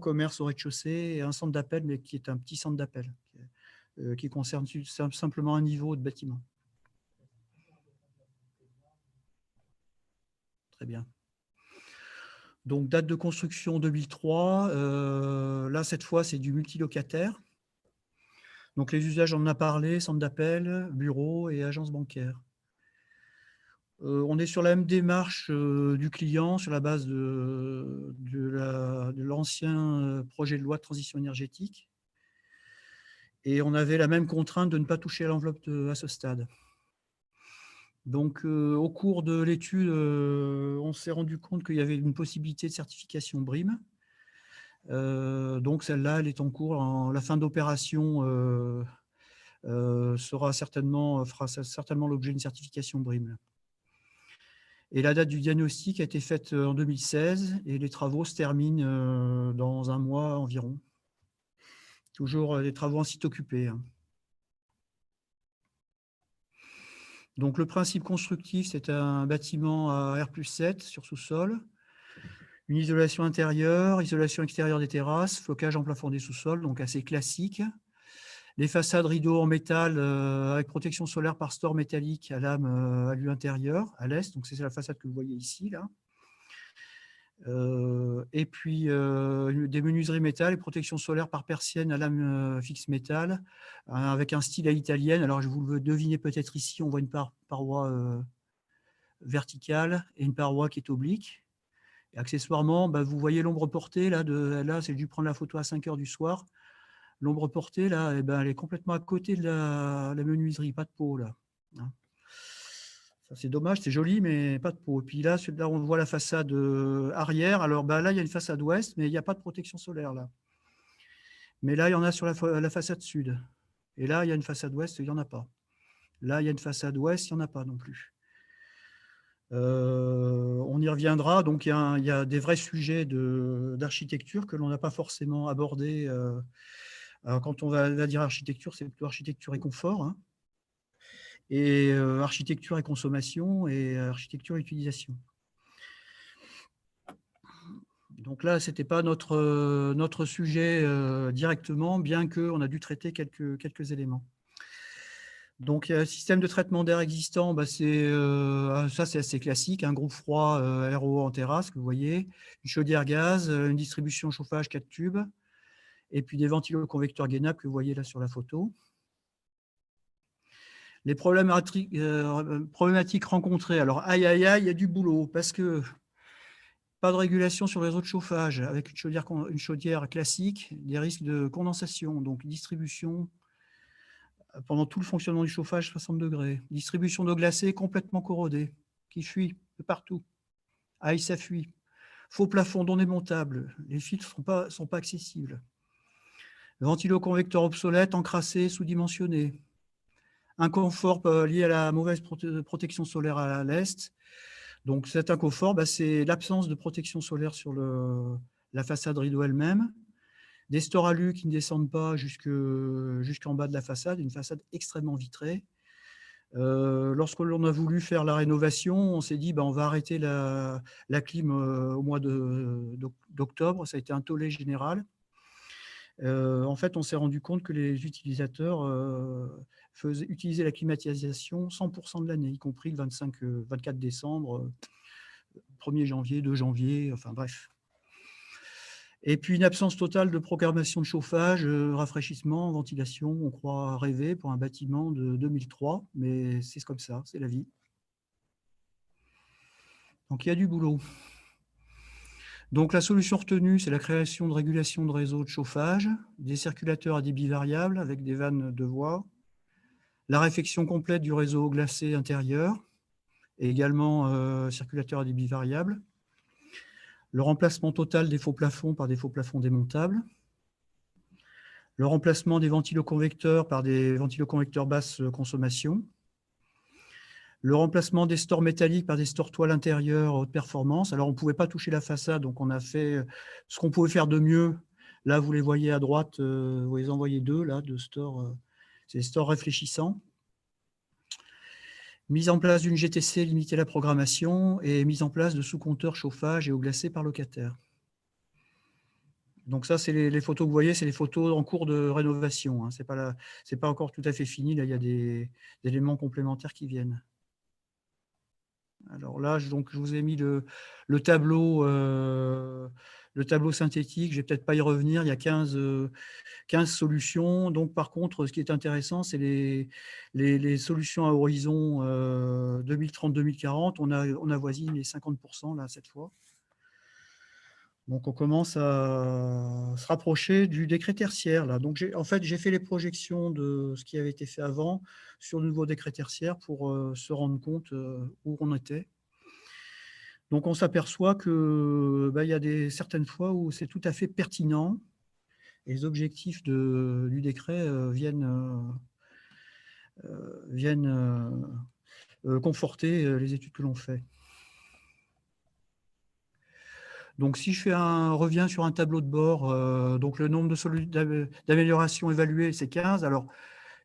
commerce au rez-de-chaussée et un centre d'appel, mais qui est un petit centre d'appel qui concerne simplement un niveau de bâtiment. Très bien. Donc, date de construction 2003. Là, cette fois, c'est du multilocataire. Donc, les usages, on en a parlé, centre d'appel, bureau et agence bancaire. On est sur la même démarche du client sur la base de l'ancien projet de loi de transition énergétique. Et on avait la même contrainte de ne pas toucher à l'enveloppe à ce stade. Donc, au cours de l'étude, on s'est rendu compte qu'il y avait une possibilité de certification BREEAM. Donc, celle-là, elle est en cours. La fin d'opération fera certainement l'objet d'une certification BREEAM. Et la date du diagnostic a été faite en 2016 et les travaux se terminent dans un mois environ. Toujours des travaux en site occupé. Donc, le principe constructif, c'est un bâtiment à R+7 sur sous-sol, une isolation intérieure, isolation extérieure des terrasses, flocage en plafond des sous-sols, donc assez classique. Les façades rideaux en métal avec protection solaire par store métallique à lame à l'ue intérieure, à l'est. Donc, c'est la façade que vous voyez ici, là. Et puis, des menuiseries métal et protection solaire par persienne à lame fixe métal avec un style à l'italienne. Alors, je vous le devinez peut-être ici, on voit une paroi verticale et une paroi qui est oblique. Et accessoirement, vous voyez l'ombre portée. Là, j'ai dû prendre la photo à 5 heures du soir. L'ombre portée, là, eh ben, elle est complètement à côté de la menuiserie, pas de pot, là. Hein. Ça, c'est dommage, c'est joli, mais pas de pot. Et puis là, là, on voit la façade arrière. Alors ben, là, il y a une façade ouest, mais il n'y a pas de protection solaire, là. Mais là, il y en a sur la façade sud. Et là, il y a une façade ouest, il n'y en a pas. Là, il y a une façade ouest, il n'y en a pas non plus. On y reviendra. Donc, il y a des vrais sujets d'architecture que l'on n'a pas forcément abordés. Alors, quand on va dire architecture, c'est plutôt architecture et confort, hein, et architecture et consommation, et architecture et utilisation. Donc là, ce n'était pas notre sujet directement, bien qu'on a dû traiter quelques éléments. Donc, il y a un système de traitement d'air existant, bah, ça c'est assez classique, un groupe froid RO en terrasse, que vous voyez, une chaudière gaz, une distribution chauffage 4 tubes, et puis des ventiloconvecteurs gainables que vous voyez là sur la photo. Les problématiques rencontrées, alors aïe aïe aïe, il y a du boulot, parce que pas de régulation sur les réseau de chauffage, avec une chaudière classique, des risques de condensation, donc distribution pendant tout le fonctionnement du chauffage 60 degrés. Distribution d'eau glacée complètement corrodée, qui fuit de partout. Aïe, ça fuit. Faux plafond non démontable. Les filtres ne sont pas accessibles. Ventiloconvecteur obsolète, encrassé, sous-dimensionné. Inconfort lié à la mauvaise protection solaire à l'est. Donc cet inconfort, bah, c'est l'absence de protection solaire sur la façade rideau elle-même. Des stores alu qui ne descendent pas jusqu'en bas de la façade, une façade extrêmement vitrée. Lorsque l'on a voulu faire la rénovation, on s'est dit on va arrêter la clim au mois d'octobre. Ça a été un tollé général. En fait, on s'est rendu compte que les utilisateurs utilisaient la climatisation 100% de l'année, y compris le 24 décembre, 1er janvier, 2 janvier, enfin bref. Et puis une absence totale de programmation de chauffage, rafraîchissement, ventilation. On croit rêver pour un bâtiment de 2003, mais c'est comme ça, c'est la vie. Donc il y a du boulot. Donc la solution retenue, c'est la création de régulation de réseaux de chauffage, des circulateurs à débit variable avec des vannes de voie, la réfection complète du réseau glacé intérieur, et également circulateur à débit variable, le remplacement total des faux plafonds par des faux plafonds démontables, le remplacement des ventiloconvecteurs par des ventiloconvecteurs basse consommation, le remplacement des stores métalliques par des stores toiles intérieures haute performance. Alors, on ne pouvait pas toucher la façade, donc on a fait ce qu'on pouvait faire de mieux. Là, vous les voyez à droite, vous les en voyez deux, là, de stores. C'est des stores réfléchissants. Mise en place d'une GTC limitée à la programmation et mise en place de sous-compteurs chauffage et eau glacée par locataire. Donc ça, c'est les photos que vous voyez, c'est les photos en cours de rénovation. Hein. Ce n'est pas encore tout à fait fini. Là, il y a des éléments complémentaires qui viennent. Alors là, je vous ai mis le tableau synthétique. Je ne vais peut-être pas y revenir. Il y a 15 solutions. Donc, par contre, ce qui est intéressant, c'est les solutions à horizon 2030-2040. On avoisine les 50% là, cette fois. Donc, on commence à se rapprocher du décret tertiaire. Là. Donc, en fait, j'ai fait les projections de ce qui avait été fait avant sur le nouveau décret tertiaire pour se rendre compte où on était. Donc, on s'aperçoit qu'il y a certaines fois où c'est tout à fait pertinent et les objectifs du décret viennent conforter les études que l'on fait. Donc, si je reviens sur un tableau de bord, donc le nombre d'améliorations évaluées, c'est 15. Alors,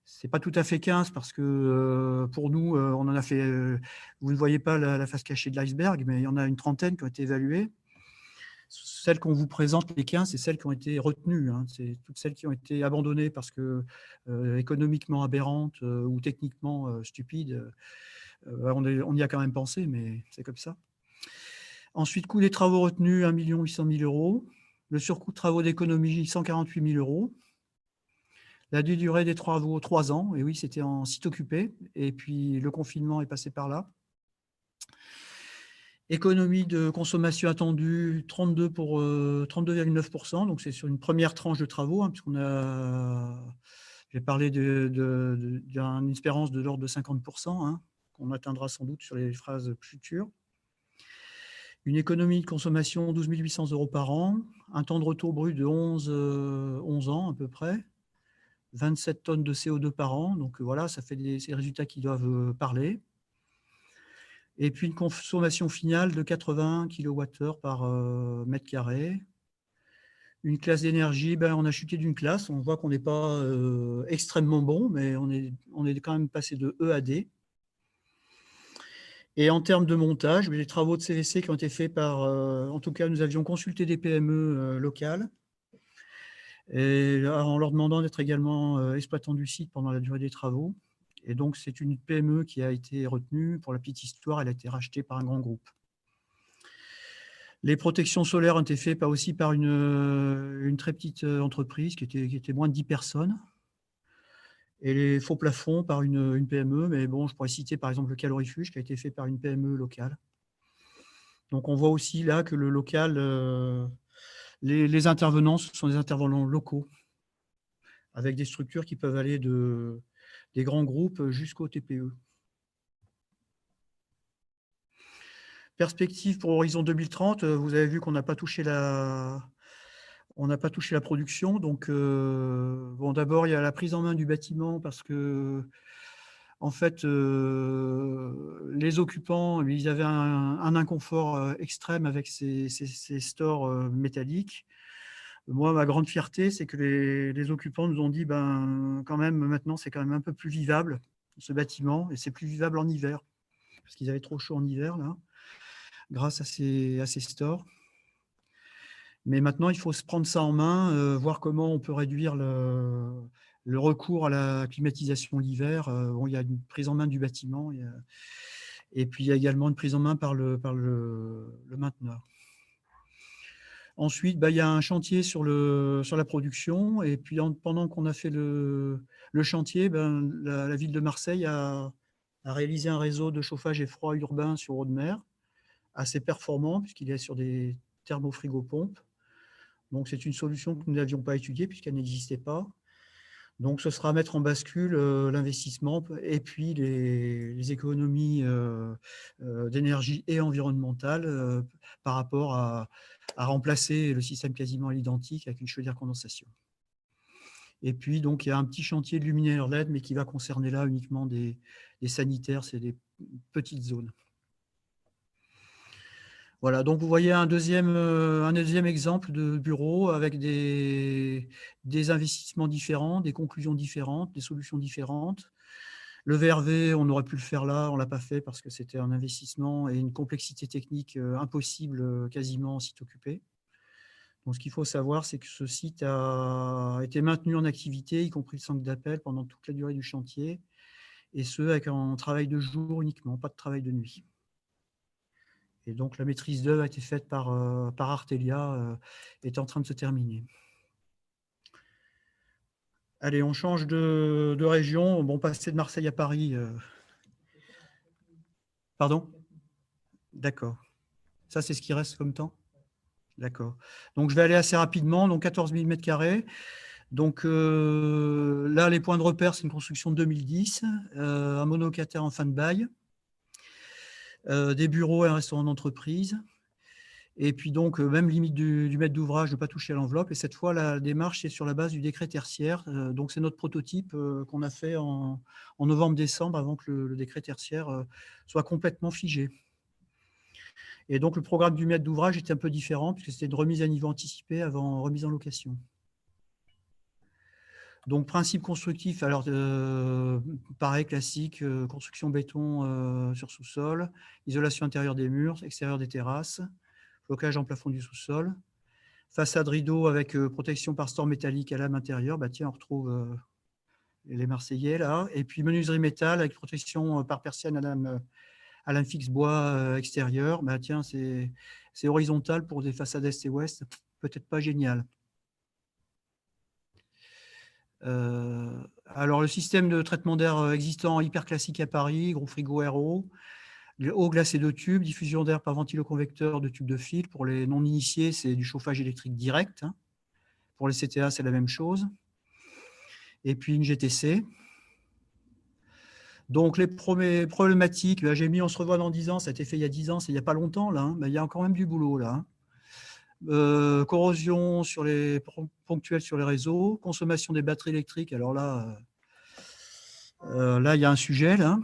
ce n'est pas tout à fait 15 parce que pour nous, on en a fait, vous ne voyez pas la face cachée de l'iceberg, mais il y en a une trentaine qui ont été évaluées. Celles qu'on vous présente, les 15, c'est celles qui ont été retenues. Hein. C'est toutes celles qui ont été abandonnées parce que économiquement aberrantes ou techniquement stupides. On y a quand même pensé, mais c'est comme ça. Ensuite, coût des travaux retenus, 1 800 000 €. Le surcoût de travaux d'économie, 148 000 €. La durée des travaux, 3 ans. Et oui, c'était en site occupé. Et puis, le confinement est passé par là. Économie de consommation attendue 32 pour 32,9%. Donc, c'est sur une première tranche de travaux, hein, puisqu'on a, j'ai parlé d'une espérance de l'ordre de 50%, hein, qu'on atteindra sans doute sur les phases futures. Une économie de consommation 12 800 € par an, un temps de retour brut de 11 ans à peu près, 27 tonnes de CO2 par an. Donc voilà, ça fait des résultats qui doivent parler. Et puis une consommation finale de 80 kWh par mètre carré. Une classe d'énergie, on a chuté d'une classe. On voit qu'on n'est pas extrêmement bon, mais on est quand même passé de E à D. Et en termes de montage, les travaux de CVC qui ont été faits par, en tout cas, nous avions consulté des PME locales, et en leur demandant d'être également exploitants du site pendant la durée des travaux. Et donc, c'est une PME qui a été retenue. Pour la petite histoire, elle a été rachetée par un grand groupe. Les protections solaires ont été faites aussi par une très petite entreprise qui était moins de 10 personnes. Et les faux plafonds par une PME, mais bon, je pourrais citer par exemple le calorifuge qui a été fait par une PME locale. Donc on voit aussi là que le local, les intervenants, ce sont des intervenants locaux, avec des structures qui peuvent aller des grands groupes jusqu'au TPE. Perspective pour Horizon 2030, vous avez vu qu'on n'a pas touché la production. Donc, bon, d'abord, il y a la prise en main du bâtiment parce que, en fait, les occupants, ils avaient un inconfort extrême avec ces stores métalliques. Moi, ma grande fierté, c'est que les occupants nous ont dit, quand même, maintenant, c'est quand même un peu plus vivable, ce bâtiment, et c'est plus vivable en hiver, parce qu'ils avaient trop chaud en hiver, là, grâce à ces stores. Mais maintenant, il faut se prendre ça en main, voir comment on peut réduire le recours à la climatisation l'hiver. Bon, il y a une prise en main du bâtiment, et puis il y a également une prise en main par le mainteneur. Ensuite, il y a un chantier sur la production. Et puis, pendant qu'on a fait le chantier, la ville de Marseille a réalisé un réseau de chauffage et froid urbain sur eau de mer, assez performant, puisqu'il est sur des thermofrigopompes. Donc, c'est une solution que nous n'avions pas étudiée, puisqu'elle n'existait pas. Donc, ce sera à mettre en bascule l'investissement et puis les économies d'énergie et environnementale par rapport à remplacer le système quasiment à l'identique avec une chaudière condensation. Et puis, donc, il y a un petit chantier de luminaires LED, mais qui va concerner là uniquement des sanitaires, c'est des petites zones. Voilà, donc vous voyez un deuxième exemple de bureau avec des investissements différents, des conclusions différentes, des solutions différentes. Le VRV, on aurait pu le faire là, on ne l'a pas fait parce que c'était un investissement et une complexité technique impossible quasiment en site occupé. Donc, ce qu'il faut savoir, c'est que ce site a été maintenu en activité, y compris le centre d'appel, pendant toute la durée du chantier, et ce, avec un travail de jour uniquement, pas de travail de nuit. Et donc, la maîtrise d'œuvre a été faite par Artelia, est en train de se terminer. Allez, on change de région. Bon, passer de Marseille à Paris. Pardon? D'accord. Ça, c'est ce qui reste comme temps? D'accord. Donc, je vais aller assez rapidement. Donc, 14 000 m². Donc, là, les points de repère, c'est une construction de 2010, un monolocataire en fin de bail, des bureaux et un restaurant d'entreprise. Et puis donc, même limite du maître d'ouvrage de ne pas toucher à l'enveloppe. Et cette fois, la démarche, c'est sur la base du décret tertiaire. Donc, c'est notre prototype qu'on a fait en novembre-décembre, avant que le décret tertiaire soit complètement figé. Et donc, le programme du maître d'ouvrage était un peu différent, puisque c'était une remise à niveau anticipée avant remise en location. Donc, principe constructif, alors pareil, classique, construction béton sur sous-sol, isolation intérieure des murs, extérieure des terrasses, flocage en plafond du sous-sol, façade rideau avec protection par store métallique à lame intérieure. Tiens, on retrouve les Marseillais là. Et puis menuiserie métal avec protection par persienne à lame fixe bois extérieur. Tiens, c'est horizontal pour des façades est et ouest, peut-être pas génial. Alors, le système de traitement d'air existant hyper classique à Paris, gros frigo RO, Eau glacée de tube, diffusion d'air par ventiloconvecteur de tube de fil. Pour les non-initiés, c'est du chauffage électrique direct. Hein. Pour les CTA, c'est la même chose. Et puis une GTC. Donc les premières problématiques, j'ai mis on se revoit dans 10 ans, ça a été fait il y a 10 ans, c'est il n'y a pas longtemps là, hein. Il y a quand même du boulot là. Corrosion ponctuelle sur les réseaux, consommation des batteries électriques, alors là, il y a un sujet là.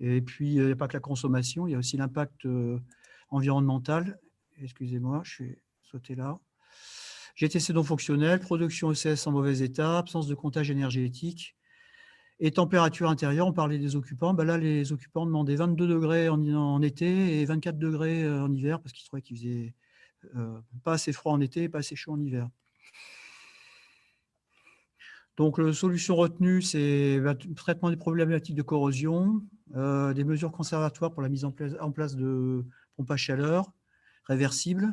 Et puis il n'y a pas que la consommation, il y a aussi l'impact environnemental. Excusez-moi, je suis sauté là. GTC non fonctionnel, production ECS en mauvais état, absence de comptage énergétique. Et température intérieure, on parlait des occupants. Ben là, les occupants demandaient 22 degrés en été et 24 degrés en hiver parce qu'ils trouvaient qu'il faisait pas assez froid en été et pas assez chaud en hiver. Donc, la solution retenue, c'est le traitement des problématiques de corrosion, des mesures conservatoires pour la mise en place de pompes à chaleur réversibles,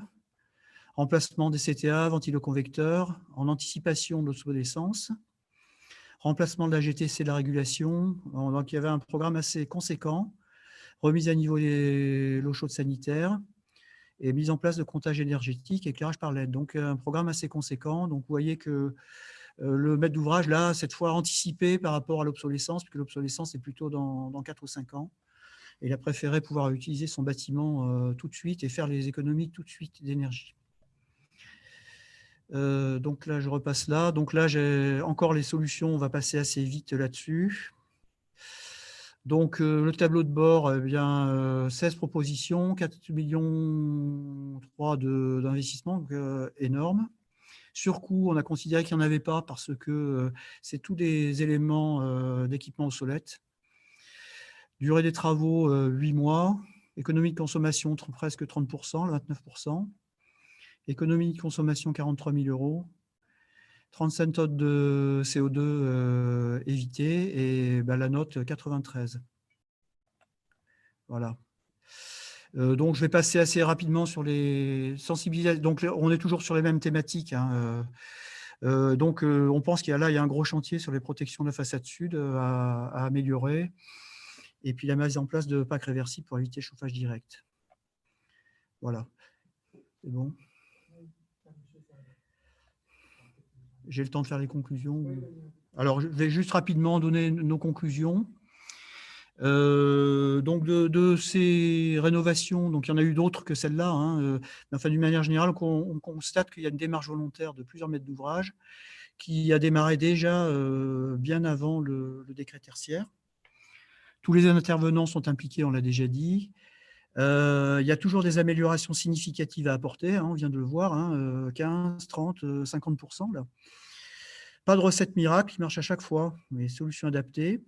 remplacement des CTA, ventiloconvecteurs, en anticipation de l'obsolescence, remplacement de la GTC de la régulation. Donc, il y avait un programme assez conséquent, remise à niveau de l'eau chaude sanitaire et mise en place de comptage énergétique, éclairage par LED. Donc, un programme assez conséquent. Donc, vous voyez que le maître d'ouvrage, là, cette fois anticipé par rapport à l'obsolescence, puisque l'obsolescence est plutôt dans 4 ou 5 ans. Et il a préféré pouvoir utiliser son bâtiment tout de suite et faire les économies tout de suite d'énergie. Donc là, je repasse là. Donc là, j'ai encore les solutions. On va passer assez vite là-dessus. Donc, le tableau de bord, eh bien, 16 propositions, 4,3 millions d'investissement, donc énorme. Sur coût, on a considéré qu'il n'y en avait pas parce que c'est tous des éléments d'équipement obsolètes. Durée des travaux, 8 mois. Économie de consommation, presque 30%, 29%. Économie de consommation, 43 000 €. 35 tonnes de CO2 évitées et la note 93. Voilà. Donc, je vais passer assez rapidement sur les sensibilisations. Donc, on est toujours sur les mêmes thématiques. Hein. Donc, on pense qu'il y a un gros chantier sur les protections de la façade sud à améliorer. Et puis, la mise en place de packs réversibles pour éviter le chauffage direct. Voilà. C'est bon. J'ai le temps de faire les conclusions. Alors, je vais juste rapidement donner nos conclusions. Donc de ces rénovations, donc il y en a eu d'autres que celle-là, hein, mais enfin d'une manière générale, on constate qu'il y a une démarche volontaire de plusieurs maîtres d'ouvrage qui a démarré déjà bien avant le décret tertiaire. Tous les intervenants sont impliqués, on l'a déjà dit. Il y a toujours des améliorations significatives à apporter, hein, on vient de le voir, hein, 15, 30, 50%. Là. Pas de recette miracle qui marche à chaque fois, mais solutions adaptées.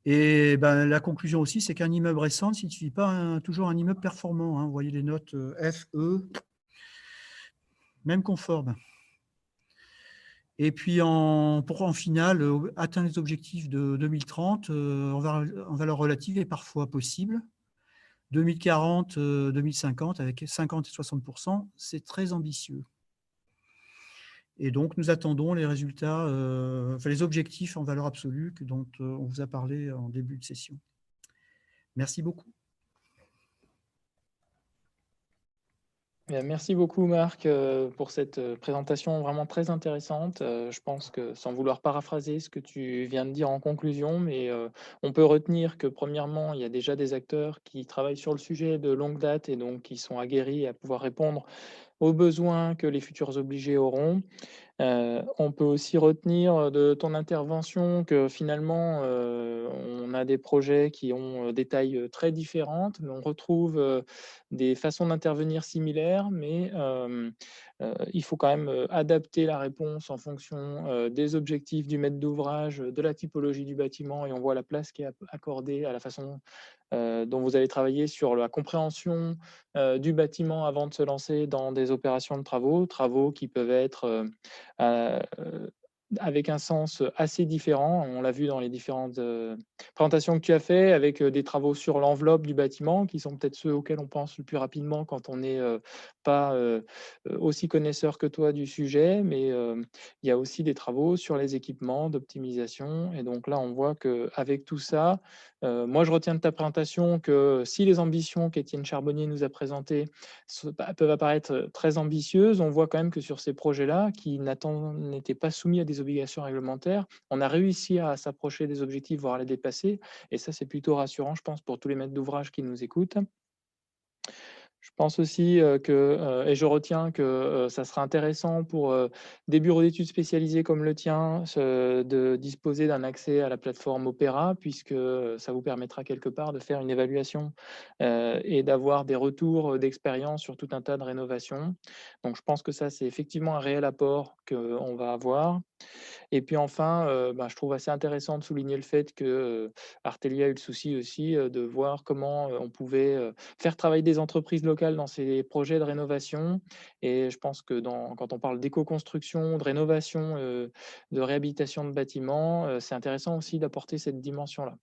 Et la conclusion aussi, c'est qu'un immeuble récent ne signifie pas toujours un immeuble performant. Hein. Vous voyez les notes F, E, même conforme. Et puis, en finale, atteindre les objectifs de 2030 en valeur relative est parfois possible. 2040, 2050, avec 50 et 60%, c'est très ambitieux. Et donc, nous attendons les résultats, les objectifs en valeur absolue dont on vous a parlé en début de session. Merci beaucoup. Merci beaucoup Marc pour cette présentation vraiment très intéressante. Je pense que sans vouloir paraphraser ce que tu viens de dire en conclusion, mais on peut retenir que premièrement, il y a déjà des acteurs qui travaillent sur le sujet de longue date et donc qui sont aguerris à pouvoir répondre aux besoins que les futurs obligés auront. On peut aussi retenir de ton intervention que finalement, on a des projets qui ont des tailles très différentes, mais on retrouve des façons d'intervenir similaires, mais il faut quand même adapter la réponse en fonction des objectifs du maître d'ouvrage, de la typologie du bâtiment, et on voit la place qui est accordée à la façon dont vous allez travailler sur la compréhension du bâtiment avant de se lancer dans des opérations de travaux qui peuvent être avec un sens assez différent. On l'a vu dans les différentes présentations que tu as fait, avec des travaux sur l'enveloppe du bâtiment, qui sont peut-être ceux auxquels on pense le plus rapidement quand on n'est pas aussi connaisseur que toi du sujet, mais il y a aussi des travaux sur les équipements d'optimisation. Et donc là, on voit qu'avec tout ça, moi, je retiens de ta présentation que si les ambitions qu'Étienne Charbonnier nous a présentées peuvent apparaître très ambitieuses, on voit quand même que sur ces projets-là, qui n'étaient pas soumis à des obligations réglementaires, on a réussi à s'approcher des objectifs, voire à les dépasser. Et ça, c'est plutôt rassurant, je pense, pour tous les maîtres d'ouvrage qui nous écoutent. Je pense aussi et je retiens que ça sera intéressant pour des bureaux d'études spécialisés comme le tien de disposer d'un accès à la plateforme Opéra, puisque ça vous permettra quelque part de faire une évaluation et d'avoir des retours d'expérience sur tout un tas de rénovations. Donc je pense que ça, c'est effectivement un réel apport qu'on va avoir. Et puis enfin, je trouve assez intéressant de souligner le fait que, Artelia a eu le souci aussi, de voir comment, on pouvait, faire travailler des entreprises locales dans ces projets de rénovation. Et je pense que quand on parle d'éco-construction, de rénovation, de réhabilitation de bâtiments, c'est intéressant aussi d'apporter cette dimension-là.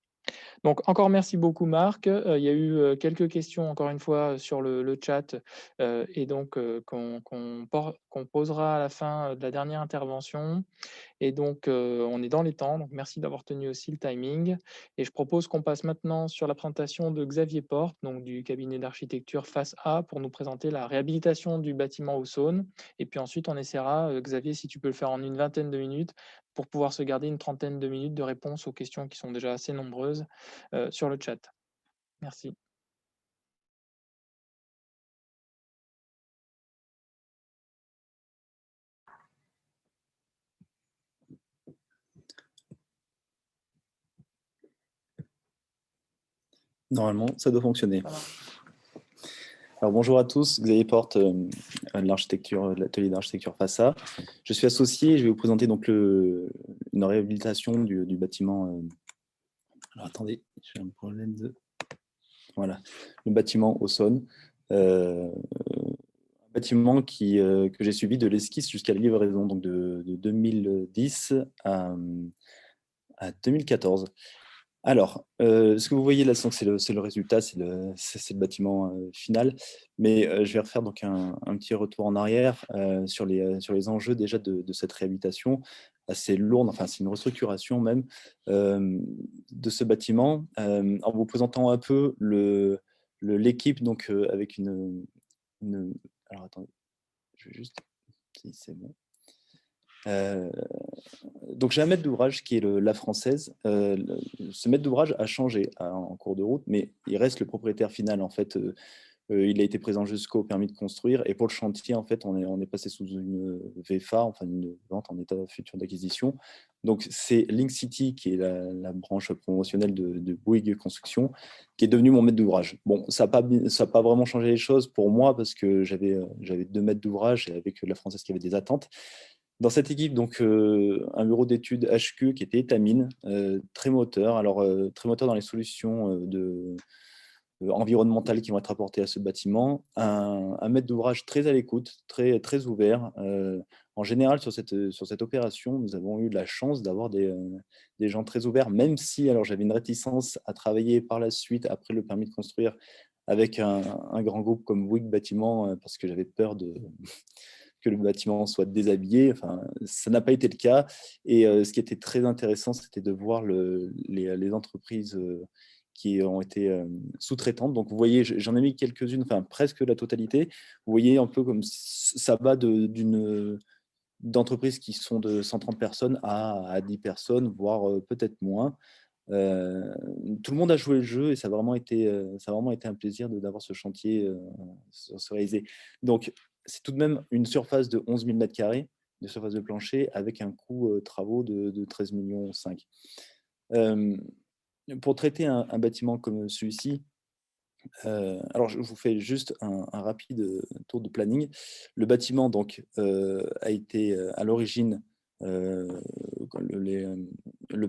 Donc encore merci beaucoup Marc. Il y a eu, quelques questions encore une fois sur le chat, et donc qu'on posera à la fin, de la dernière intervention. Et donc, on est dans les temps, donc merci d'avoir tenu aussi le timing. Et je propose qu'on passe maintenant sur la présentation de Xavier Porte, donc du cabinet d'architecture Face A, pour nous présenter la réhabilitation du bâtiment au Saône. Et puis ensuite, on essaiera, Xavier, si tu peux le faire en une vingtaine de minutes, pour pouvoir se garder une trentaine de minutes de réponse aux questions qui sont déjà assez nombreuses sur le chat. Merci. Normalement, ça doit fonctionner. Alors, bonjour à tous, Xavier Porte, de l'atelier d'architecture FASA. Je suis associé et je vais vous présenter donc une réhabilitation du bâtiment. Alors, attendez, j'ai un problème de... Voilà, le bâtiment au Saône. Un bâtiment que j'ai suivi de l'esquisse jusqu'à la livraison, donc de 2010 à 2014. Alors, ce que vous voyez là, c'est le résultat, c'est le bâtiment final. Mais je vais refaire donc un petit retour en arrière sur les enjeux déjà de cette réhabilitation assez lourde. Enfin, c'est une restructuration même de ce bâtiment. En vous présentant un peu l'équipe, donc avec une... Alors, attendez, je vais juste... Si c'est bon. Donc j'ai un maître d'ouvrage qui est la française. Ce maître d'ouvrage a changé en cours de route, mais il reste le propriétaire final. En fait, il a été présent jusqu'au permis de construire. Et pour le chantier, en fait, on est passé sous une VFA, enfin une vente en état futur d'acquisition. Donc c'est Link City qui est la branche promotionnelle de Bouygues Construction, qui est devenu mon maître d'ouvrage. Bon, ça n'a pas vraiment changé les choses pour moi parce que j'avais 2 maîtres d'ouvrage et avec la française qui avait des attentes. Dans cette équipe, donc, un bureau d'études HQ qui était Étamine, très moteur. Alors, très moteur dans les solutions environnementales qui vont être apportées à ce bâtiment. Un maître d'ouvrage très à l'écoute, très, très ouvert. En général, sur cette opération, nous avons eu la chance d'avoir des gens très ouverts, même si alors j'avais une réticence à travailler par la suite, après le permis de construire, avec un grand groupe comme Bouygues Bâtiment, parce que j'avais peur que le bâtiment soit déshabillé. Enfin, ça n'a pas été le cas. Et ce qui était très intéressant, c'était de voir les entreprises qui ont été sous-traitantes. Donc, vous voyez, j'en ai mis quelques-unes, enfin presque la totalité. Vous voyez un peu comme ça va d'entreprises qui sont de 130 personnes à 10 personnes, voire peut-être moins. Tout le monde a joué le jeu et ça a vraiment été un plaisir d'avoir ce chantier se réaliser. Donc, c'est tout de même une surface de 11 000 m² de surface de plancher avec un coût travaux de 13,5 millions. Pour traiter un bâtiment comme celui-ci, alors je vous fais juste un rapide tour de planning. Le bâtiment donc, a été à l'origine, le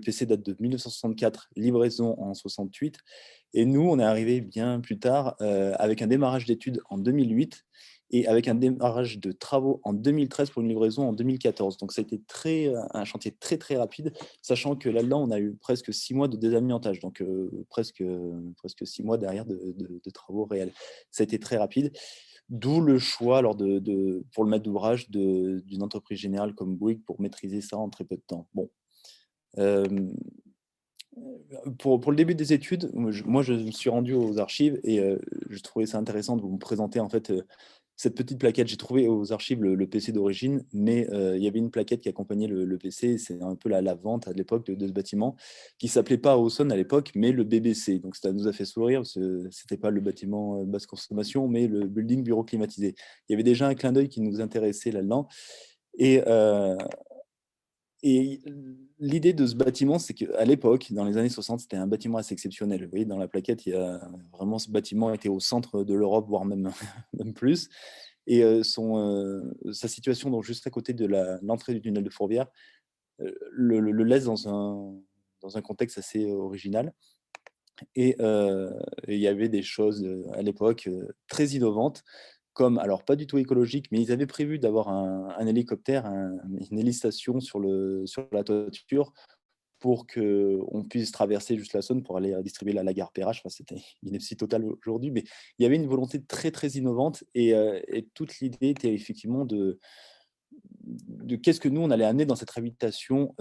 PC date de 1964, livraison en 68. Et nous, on est arrivé bien plus tard avec un démarrage d'études en 2008 et avec un démarrage de travaux en 2013 pour une livraison en 2014. Donc ça a été un chantier très très rapide, sachant que là-dedans, on a eu presque 6 mois de désamiantage, donc presque 6 mois derrière de travaux réels. Ça a été très rapide, d'où le choix alors pour le maître d'ouvrage d'une entreprise générale comme Bouygues pour maîtriser ça en très peu de temps. Bon. Pour le début des études, moi, je me suis rendu aux archives et je trouvais ça intéressant de vous présenter en fait cette petite plaquette. J'ai trouvé aux archives le PC d'origine, mais il y avait une plaquette qui accompagnait le PC. C'est un peu la vente à l'époque de ce bâtiment qui s'appelait pas Awson à l'époque, mais le BBC. Donc ça nous a fait sourire parce que c'était pas le bâtiment basse consommation, mais le building bureau climatisé. Il y avait déjà un clin d'œil qui nous intéressait là-dedans. Et l'idée de ce bâtiment, c'est qu'à l'époque, dans les années 60, c'était un bâtiment assez exceptionnel. Vous voyez, dans la plaquette, il y a vraiment ce bâtiment était au centre de l'Europe, voire même, même plus. Et sa situation, donc juste à côté de l'entrée du tunnel de Fourvière, le laisse dans un contexte assez original. Et il y avait des choses à l'époque très innovantes, comme, alors pas du tout écologique, mais ils avaient prévu d'avoir un hélicoptère, une hélistation sur la toiture pour qu'on puisse traverser juste la Saône pour aller distribuer la gare Perrache. Enfin, c'était une ineptie totale aujourd'hui, mais il y avait une volonté très, très innovante et toute l'idée était effectivement de qu'est-ce que nous, on allait amener dans cette habitation,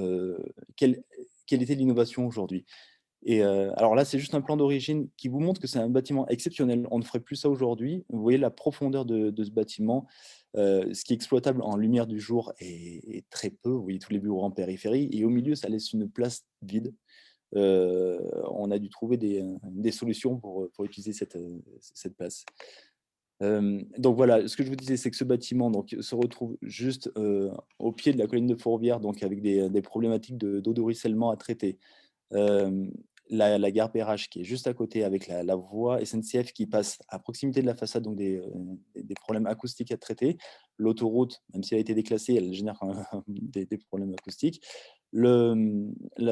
quelle était l'innovation aujourd'hui. Et alors là, c'est juste un plan d'origine qui vous montre que c'est un bâtiment exceptionnel. On ne ferait plus ça aujourd'hui. Vous voyez la profondeur de ce bâtiment. Ce qui est exploitable en lumière du jour est très peu. Vous voyez tous les bureaux en périphérie. Et au milieu, ça laisse une place vide. On a dû trouver des solutions pour utiliser cette place. Donc voilà, ce que je vous disais, c'est que ce bâtiment donc, se retrouve juste au pied de la colline de Fourvière, donc avec des problématiques d'eau de ruissellement à traiter. Euh, la gare Perrache qui est juste à côté avec la voie SNCF qui passe à proximité de la façade, donc des problèmes acoustiques à traiter. L'autoroute, même si elle a été déclassée, elle génère quand même des problèmes acoustiques. La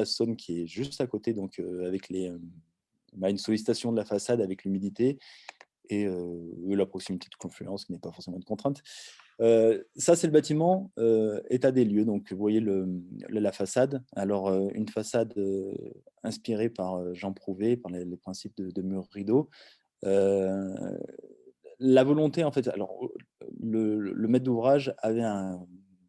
Saône qui est juste à côté, donc avec une sollicitation de la façade avec l'humidité et la proximité de confluence qui n'est pas forcément une contrainte. Ça, c'est le bâtiment, état des lieux. Donc, vous voyez la façade. Alors, une façade inspirée par Jean Prouvé, par les principes de mur rideau. La volonté, en fait, alors, le maître d'ouvrage avait un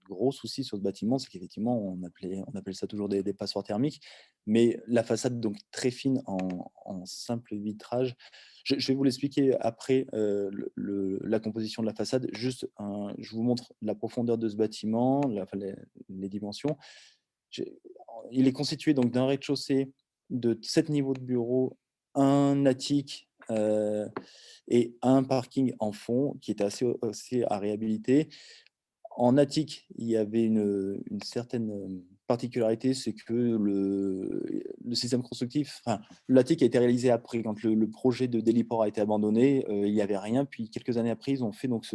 gros souci sur ce bâtiment, c'est qu'effectivement, on appelle ça toujours des passoires thermiques, mais la façade, donc très fine en simple vitrage. Je vais vous l'expliquer après la composition de la façade. Juste, je vous montre la profondeur de ce bâtiment, les dimensions. Il est constitué donc d'un rez-de-chaussée de 7 niveaux de bureaux, un attique et un parking en fond qui était assez à réhabiliter. En attique, il y avait une certaine particularité, c'est que le système constructif, enfin, l'attique a été réalisé après, quand le projet de Déliport a été abandonné, il n'y avait rien. Puis quelques années après, ils ont fait donc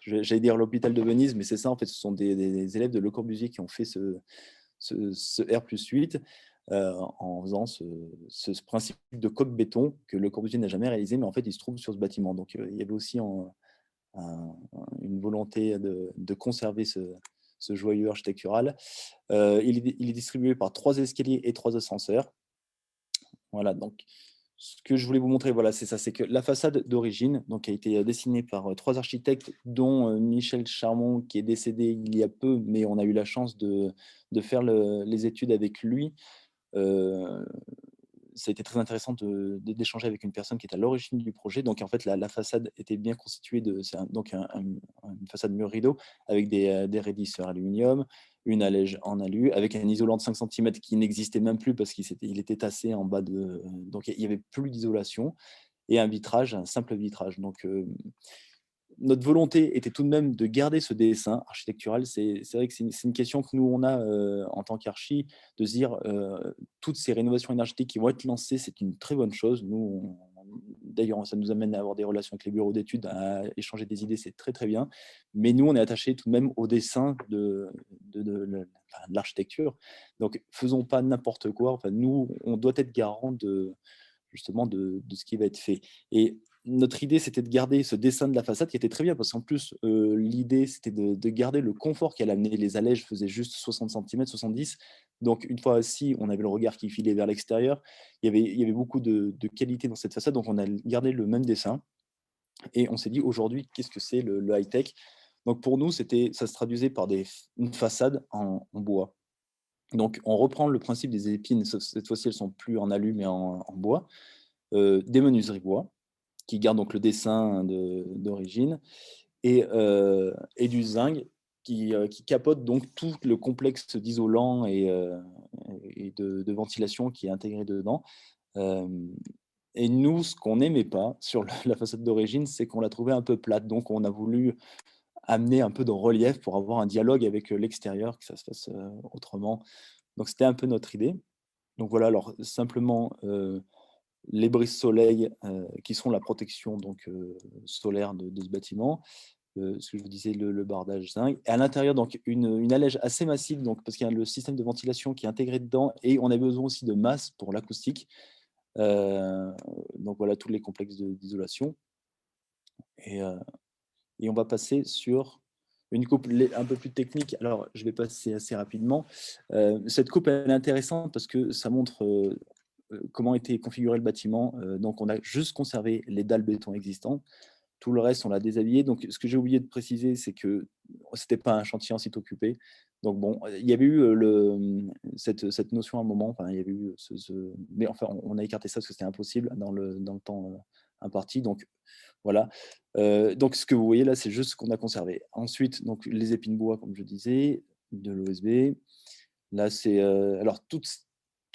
j'allais dire l'hôpital de Venise, mais c'est ça en fait, ce sont des élèves de Le Corbusier qui ont fait ce R+8 en faisant ce principe de coque béton que Le Corbusier n'a jamais réalisé, mais en fait, il se trouve sur ce bâtiment. Donc, il y avait aussi une volonté de conserver ce joyau architectural. Il est distribué par 3 escaliers et 3 ascenseurs. Voilà, donc ce que je voulais vous montrer, voilà, c'est ça, c'est que la façade d'origine donc, a été dessinée par 3 architectes, dont Michel Charmont, qui est décédé il y a peu, mais on a eu la chance de faire les études avec lui. Ça a été très intéressant d'échanger avec une personne qui est à l'origine du projet. Donc, en fait, la façade était bien constituée c'est donc une façade mur rideau avec des raidisseurs aluminium, une allège en alu, avec un isolant de 5 cm qui n'existait même plus parce qu'il était tassé en bas de. Donc, il n'y avait plus d'isolation et un vitrage, un simple vitrage. Donc, notre volonté était tout de même de garder ce dessin architectural. C'est vrai que c'est une question que nous, on a en tant qu'archi, de se dire toutes ces rénovations énergétiques qui vont être lancées, c'est une très bonne chose. Nous, d'ailleurs, ça nous amène à avoir des relations avec les bureaux d'études, à échanger des idées, c'est très, très bien. Mais nous, on est attachés tout de même au dessin de l'architecture. Donc, faisons pas n'importe quoi. Enfin, nous, on doit être garant justement de ce qui va être fait. Et notre idée, c'était de garder ce dessin de la façade qui était très bien, parce qu'en plus, l'idée, c'était de garder le confort qu'elle amenait. Les allèges faisaient juste 60 cm, 70. Donc, une fois assis, on avait le regard qui filait vers l'extérieur. Il y avait beaucoup de qualité dans cette façade, donc on a gardé le même dessin. Et on s'est dit, aujourd'hui, qu'est-ce que c'est le high-tech? Donc, pour nous, ça se traduisait par une façade en bois. Donc, on reprend le principe des épines, sauf cette fois-ci, elles sont plus en alu, mais en bois. Des menuiseries bois, qui gardent donc le dessin d'origine, et du zinc qui capote donc tout le complexe d'isolant et de ventilation qui est intégré dedans. Euh, et nous, ce qu'on n'aimait pas sur la façade d'origine, c'est qu'on l'a trouvée un peu plate. Donc, on a voulu amener un peu de relief pour avoir un dialogue avec l'extérieur, que ça se fasse autrement. Donc, c'était un peu notre idée. Donc voilà, alors simplement les brises soleil qui sont la protection donc, solaire de ce bâtiment. Ce que je vous disais, le bardage zinc. Et à l'intérieur, donc une allège assez massive, donc, parce qu'il y a le système de ventilation qui est intégré dedans, et on a besoin aussi de masse pour l'acoustique. Donc voilà, tous les complexes d'isolation. Et on va passer sur une coupe un peu plus technique. Alors, je vais passer assez rapidement. Cette coupe, elle est intéressante parce que ça montre comment était configuré le bâtiment. Donc, on a juste conservé les dalles béton existantes. Tout le reste, on l'a déshabillé. Donc, ce que j'ai oublié de préciser, c'est que ce n'était pas un chantier en site occupé. Donc, bon, il y avait eu cette notion à un moment. Enfin, il y avait eu mais enfin, on a écarté ça parce que c'était impossible dans le temps imparti. Donc, voilà. Donc, ce que vous voyez là, c'est juste ce qu'on a conservé. Ensuite, donc, les épines bois, comme je disais, de l'OSB. Là, c'est alors tous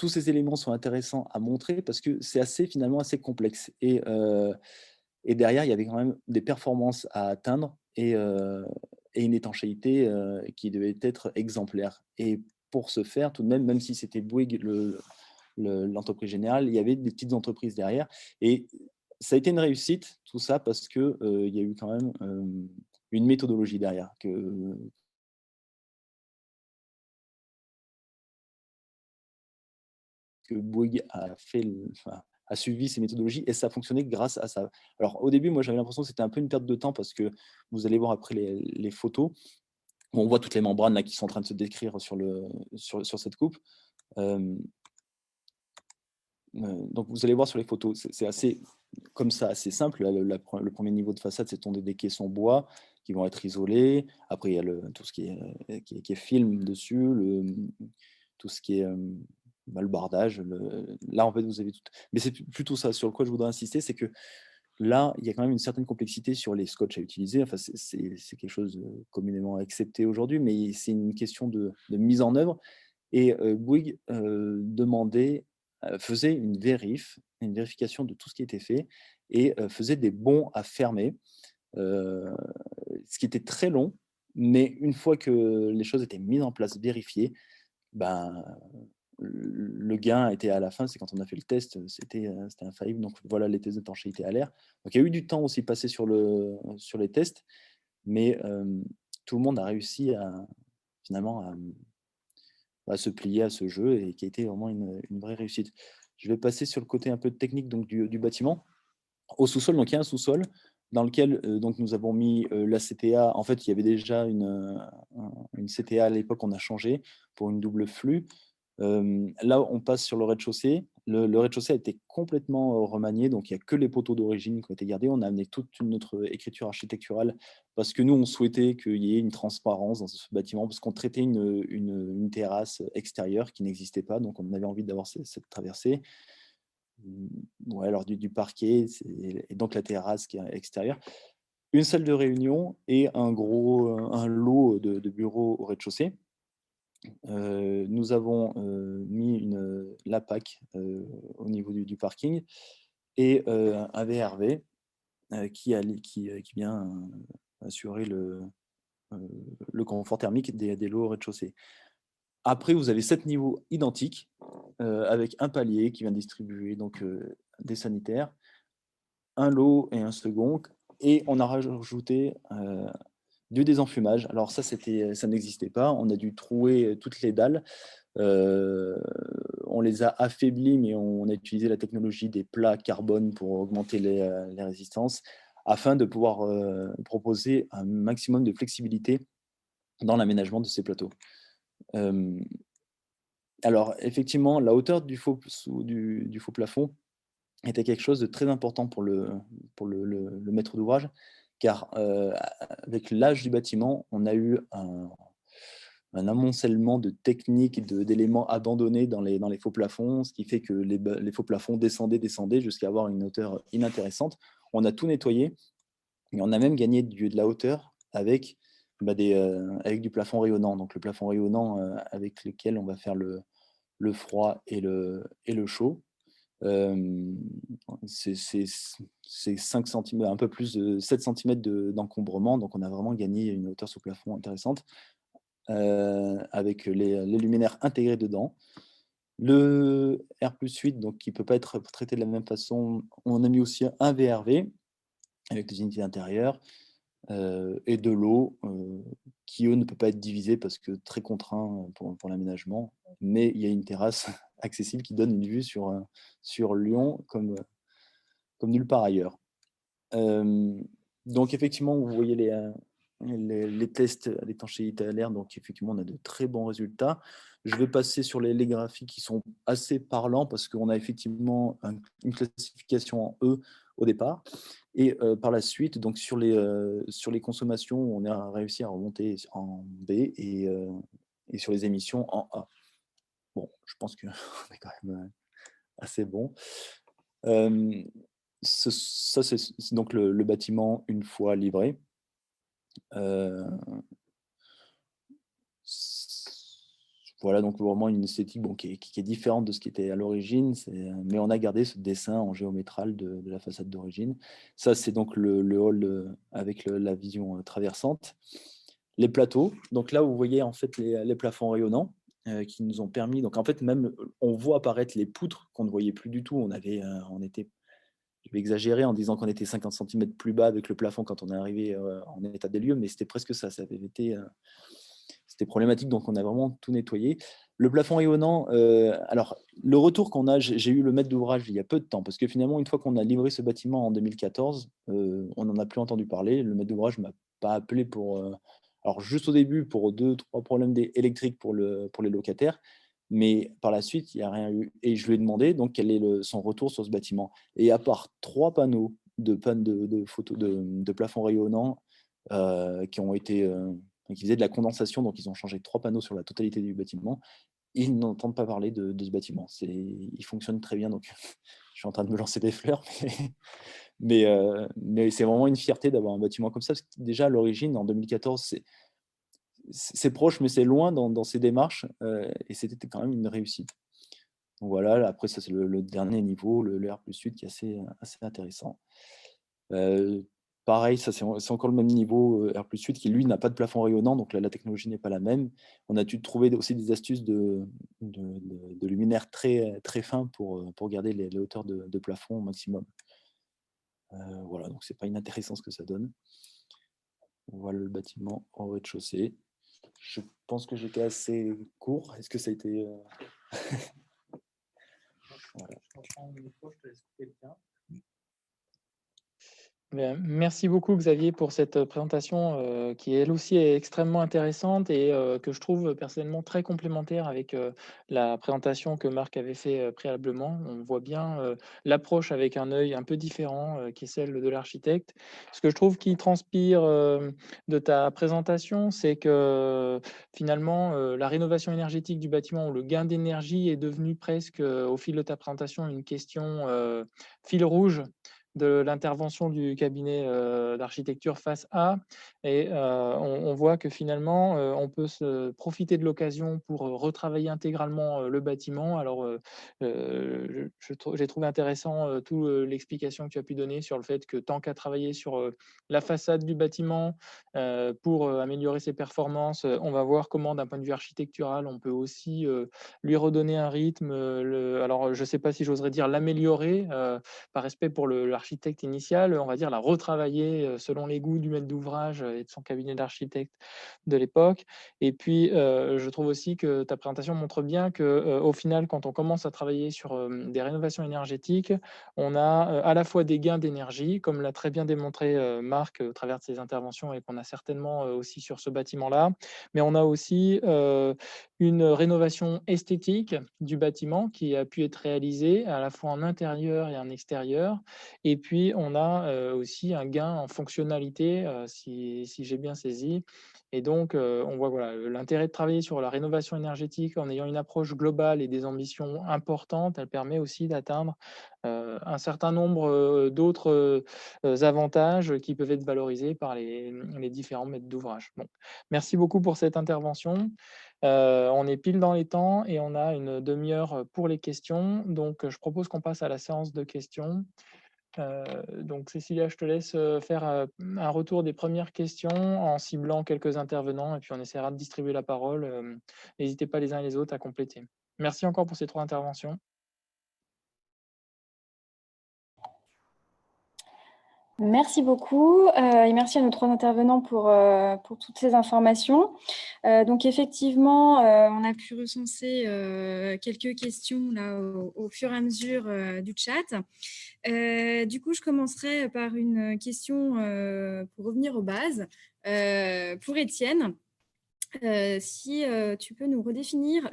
ces éléments sont intéressants à montrer parce que c'est finalement assez complexe. Et derrière, il y avait quand même des performances à atteindre et une étanchéité qui devait être exemplaire. Et pour ce faire, tout de même, même si c'était Bouygues, l'entreprise générale, il y avait des petites entreprises derrière. Et ça a été une réussite, tout ça, parce qu'il y a eu quand même une méthodologie derrière que Bouygues a suivi ces méthodologies, et ça a fonctionné grâce à ça. Alors au début, moi j'avais l'impression que c'était un peu une perte de temps parce que vous allez voir après les photos, on voit toutes les membranes là qui sont en train de se décrire sur cette coupe. Donc vous allez voir sur les photos, c'est assez comme ça, assez simple. Le premier niveau de façade, c'est des caissons bois qui vont être isolés. Après, il y a tout ce qui est film dessus, tout ce qui est le bardage. Là, en fait, vous avez tout. Mais c'est plutôt ça sur quoi je voudrais insister, c'est que là, il y a quand même une certaine complexité sur les scotch à utiliser. Enfin, c'est quelque chose communément accepté aujourd'hui, mais c'est une question de mise en œuvre. Et Bouygues faisait une vérification de tout ce qui était fait, et faisait des bons à fermer, ce qui était très long, mais une fois que les choses étaient mises en place, vérifiées, ben, le gain était à la fin, c'est quand on a fait le test, c'était infaillible. Donc voilà, les tests d'étanchéité à l'air. Donc il y a eu du temps aussi passé sur les tests, mais tout le monde a réussi finalement à se plier à ce jeu, et qui a été vraiment une vraie réussite. Je vais passer sur le côté un peu technique donc, du bâtiment. Au sous-sol, donc il y a un sous-sol dans lequel donc, nous avons mis la CTA. En fait, il y avait déjà une CTA à l'époque, on a changé pour une double flux. Là, on passe sur le rez-de-chaussée. Le rez-de-chaussée a été complètement remanié, donc il n'y a que les poteaux d'origine qui ont été gardés. On a amené toute une autre écriture architecturale parce que nous, on souhaitait qu'il y ait une transparence dans ce bâtiment, parce qu'on traitait une terrasse extérieure qui n'existait pas, donc on avait envie d'avoir cette traversée. Ouais, alors du parquet, et donc la terrasse qui est extérieure. Une salle de réunion et un lot de bureaux au rez-de-chaussée. Nous avons mis la PAC au niveau du parking, et un VRV qui vient assurer le confort thermique des lots au rez-de-chaussée. Après, vous avez 7 niveaux identiques avec un palier qui vient distribuer donc, des sanitaires, un lot et un second, et on a rajouté du désenfumage. Alors ça n'existait pas. On a dû trouer toutes les dalles. On les a affaiblis, mais on a utilisé la technologie des plats carbone pour augmenter les résistances, afin de pouvoir proposer un maximum de flexibilité dans l'aménagement de ces plateaux. Alors, effectivement, la hauteur du faux plafond était quelque chose de très important pour le maître d'ouvrage, car avec l'âge du bâtiment, on a eu un amoncellement de techniques, d'éléments abandonnés dans les faux plafonds, ce qui fait que les faux plafonds descendaient jusqu'à avoir une hauteur inintéressante. On a tout nettoyé et on a même gagné de la hauteur avec, avec du plafond rayonnant. Donc le plafond rayonnant avec lequel on va faire le froid et le chaud. C'est 5 cm, un peu plus de 7 cm d'encombrement, donc on a vraiment gagné une hauteur sous plafond intéressante. Avec les luminaires intégrés dedans. Le R+8, donc, qui ne peut pas être traité de la même façon, on a mis aussi un VRV avec des unités intérieures et de l'eau qui, eux, ne peut pas être divisé parce que très contraint pour l'aménagement. Mais il y a une terrasse accessible qui donne une vue sur Lyon comme nulle part ailleurs. Donc, effectivement, vous voyez les tests à l'étanchéité à l'air, donc effectivement, on a de très bons résultats. Je vais passer sur les graphiques qui sont assez parlants parce qu'on a effectivement une classification en E au départ. Et par la suite, donc sur les consommations, on a réussi à remonter en B et sur les émissions en A. Bon, je pense qu'on est quand même assez bon. Ça, c'est donc le bâtiment une fois livré. Voilà, donc vraiment une esthétique qui est différente de ce qui était à l'origine, mais on a gardé ce dessin en géométral de la façade d'origine. Ça, c'est donc le hall avec la vision traversante. Les plateaux, donc là, vous voyez en fait les plafonds rayonnants qui nous ont permis, donc en fait, même on voit apparaître les poutres qu'on ne voyait plus du tout. On était, je vais exagérer en disant qu'on était 50 cm plus bas avec le plafond quand on est arrivé en état des lieux, mais c'était presque ça. Ça avait été c'était problématique, donc on a vraiment tout nettoyé. Le plafond rayonnant, alors le retour qu'on a, j'ai eu le maître d'ouvrage il y a peu de temps, parce que finalement, une fois qu'on a livré ce bâtiment en 2014, on n'en a plus entendu parler. Le maître d'ouvrage ne m'a pas appelé pour... alors juste au début, pour 2-3 problèmes électriques pour les locataires, mais par la suite, il n'y a rien eu. Et je lui ai demandé donc quel est son retour sur ce bâtiment. Et à part 3 panneaux de photos de plafond rayonnant qui ont été... qui faisaient de la condensation, donc ils ont changé 3 panneaux sur la totalité du bâtiment. Ils n'entendent pas parler de ce bâtiment. Il fonctionne très bien, donc je suis en train de me lancer des fleurs, mais c'est vraiment une fierté d'avoir un bâtiment comme ça, parce que déjà à l'origine, en 2014, c'est proche, mais c'est loin dans ces démarches, et c'était quand même une réussite. Donc voilà, après ça c'est le dernier niveau, le R+8 qui est assez intéressant. Pareil, ça c'est encore le même niveau R+8 qui lui n'a pas de plafond rayonnant, donc là la technologie n'est pas la même. On a dû trouver aussi des astuces de luminaires très, très fins pour garder les hauteurs de plafond au maximum. Voilà, donc c'est pas inintéressant ce que ça donne. Voilà le bâtiment au rez-de-chaussée. Je pense que j'étais assez court. Est-ce que ça a été... Voilà. Bien, merci beaucoup Xavier pour cette présentation qui elle aussi est extrêmement intéressante et que je trouve personnellement très complémentaire avec la présentation que Marc avait fait préalablement. On voit bien l'approche avec un œil un peu différent qui est celle de l'architecte. Ce que je trouve qui transpire de ta présentation, c'est que finalement la rénovation énergétique du bâtiment ou le gain d'énergie est devenu presque au fil de ta présentation une question fil rouge de l'intervention du cabinet d'architecture face à. Et on voit que finalement, on peut se profiter de l'occasion pour retravailler intégralement le bâtiment. Alors, j'ai trouvé intéressant toute l'explication que tu as pu donner sur le fait que tant qu'à travailler sur la façade du bâtiment pour améliorer ses performances, on va voir comment, d'un point de vue architectural, on peut aussi lui redonner un rythme. Alors, je ne sais pas si j'oserais dire l'améliorer par respect pour l'architecte l'architecte initial, on va dire, l'a retravaillé selon les goûts du maître d'ouvrage et de son cabinet d'architecte de l'époque. Et puis, je trouve aussi que ta présentation montre bien qu'au final, quand on commence à travailler sur des rénovations énergétiques, on a à la fois des gains d'énergie, comme l'a très bien démontré Marc au travers de ses interventions et qu'on a certainement aussi sur ce bâtiment-là, mais on a aussi une rénovation esthétique du bâtiment qui a pu être réalisée à la fois en intérieur et en extérieur. Et puis, on a aussi un gain en fonctionnalité, si j'ai bien saisi. Et donc, on voit voilà, l'intérêt de travailler sur la rénovation énergétique en ayant une approche globale et des ambitions importantes. Elle permet aussi d'atteindre un certain nombre d'autres avantages qui peuvent être valorisés par les différents maîtres d'ouvrage. Bon. Merci beaucoup pour cette intervention. On est pile dans les temps et on a une demi-heure pour les questions. Donc, je propose qu'on passe à la séance de questions. Donc, Cécilia, je te laisse faire un retour des premières questions en ciblant quelques intervenants et puis on essaiera de distribuer la parole. N'hésitez pas les uns et les autres à compléter. Merci encore pour ces 3 interventions. Merci beaucoup et merci à nos 3 intervenants pour toutes ces informations. Donc effectivement, on a pu recenser quelques questions là, au fur et à mesure du chat. Du coup, je commencerai par une question pour revenir aux bases. Pour Étienne, si tu peux nous redéfinir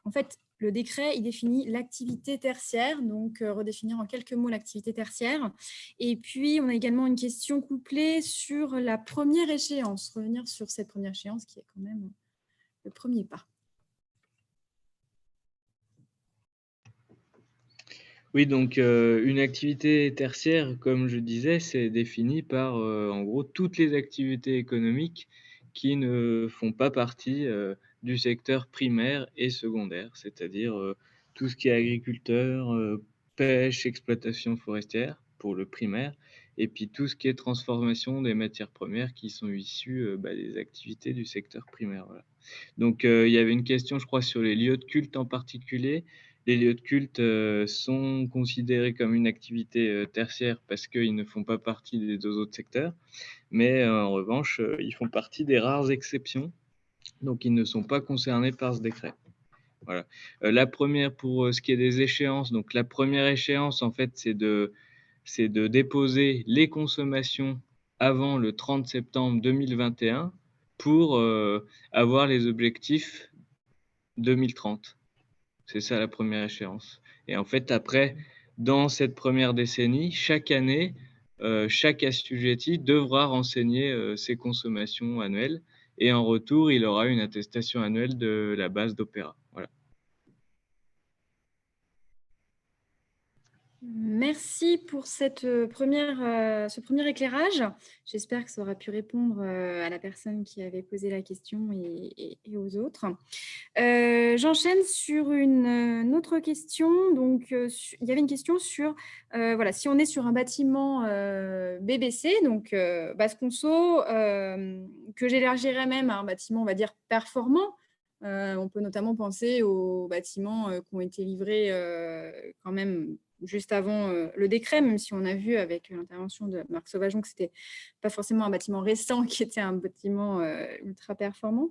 en fait, le décret, il définit l'activité tertiaire, donc redéfinir en quelques mots l'activité tertiaire. Et puis, on a également une question couplée sur la première échéance, revenir sur cette première échéance qui est quand même le premier pas. Oui, donc une activité tertiaire, comme je disais, c'est défini par, en gros, toutes les activités économiques qui ne font pas partie du secteur primaire et secondaire, c'est-à-dire tout ce qui est agriculteur, pêche, exploitation forestière pour le primaire, et puis tout ce qui est transformation des matières premières qui sont issues des activités du secteur primaire. Voilà. Donc il y avait une question, je crois, sur les lieux de culte en particulier. Les lieux de culte sont considérés comme une activité tertiaire parce qu'ils ne font pas partie des 2 autres secteurs, mais en revanche, ils font partie des rares exceptions, donc ils ne sont pas concernés par ce décret. Voilà. La première, pour ce qui est des échéances, donc la première échéance, en fait, c'est de déposer les consommations avant le 30 septembre 2021 pour avoir les objectifs 2030. C'est ça la première échéance. Et en fait, après, dans cette première décennie, chaque année, chaque assujetti devra renseigner ses consommations annuelles et en retour, il aura une attestation annuelle de la base d'Opéra. Voilà. Merci pour ce premier éclairage. J'espère que ça aura pu répondre à la personne qui avait posé la question et aux autres. J'enchaîne sur une autre question. Donc, il y avait une question sur voilà, si on est sur un bâtiment BBC, donc basse conso, que j'élargirais même à un bâtiment, on va dire, performant. On peut notamment penser aux bâtiments qui ont été livrés quand même juste avant le décret, même si on a vu avec l'intervention de Marc Sauvageon que ce n'était pas forcément un bâtiment récent qui était un bâtiment ultra performant.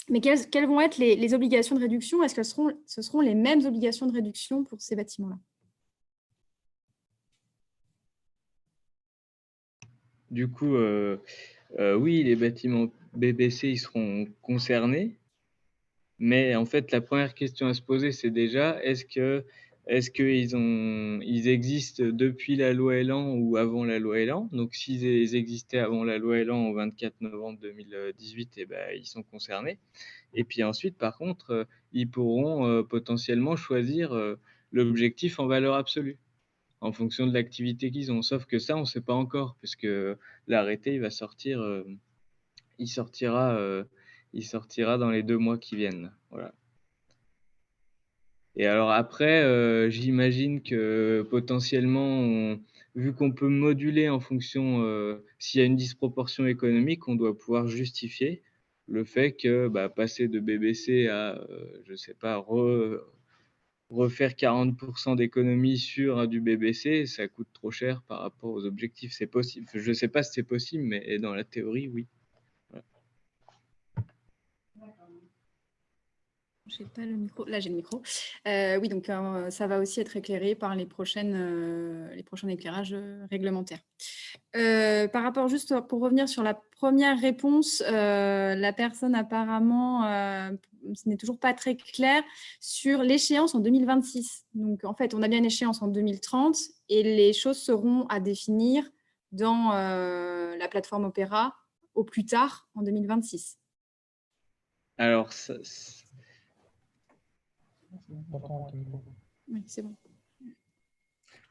Mais quelles vont être les obligations de réduction? Est-ce que ce seront les mêmes obligations de réduction pour ces bâtiments-là? Du coup, oui, les bâtiments BBC, ils seront concernés. Mais en fait, la première question à se poser, c'est déjà, est-ce qu'ils existent depuis la loi Elan ou avant la loi Elan? Donc, s'ils existaient avant la loi Elan au 24 novembre 2018, eh ben, ils sont concernés. Et puis ensuite, par contre, ils pourront potentiellement choisir l'objectif en valeur absolue, en fonction de l'activité qu'ils ont. Sauf que ça, on ne sait pas encore, parce que l'arrêté, il va sortir, il sortira dans les 2 mois qui viennent. Voilà. Et alors après, j'imagine que potentiellement, vu qu'on peut moduler en fonction, s'il y a une disproportion économique, on doit pouvoir justifier le fait que, passer de BBC à, je sais pas, refaire 40% d'économie sur du BBC, ça coûte trop cher par rapport aux objectifs. C'est possible. Je ne sais pas si c'est possible, mais dans la théorie, oui. Voilà. J'ai pas le micro. Là, j'ai le micro. Oui, donc ça va aussi être éclairé par les prochains éclairages réglementaires. Par rapport, juste pour revenir sur la première réponse, la personne apparemment, ce n'est toujours pas très clair sur l'échéance en 2026. Donc, en fait, on a bien une échéance en 2030 et les choses seront à définir dans la plateforme Opera au plus tard en 2026. Alors, Oui, c'est bon.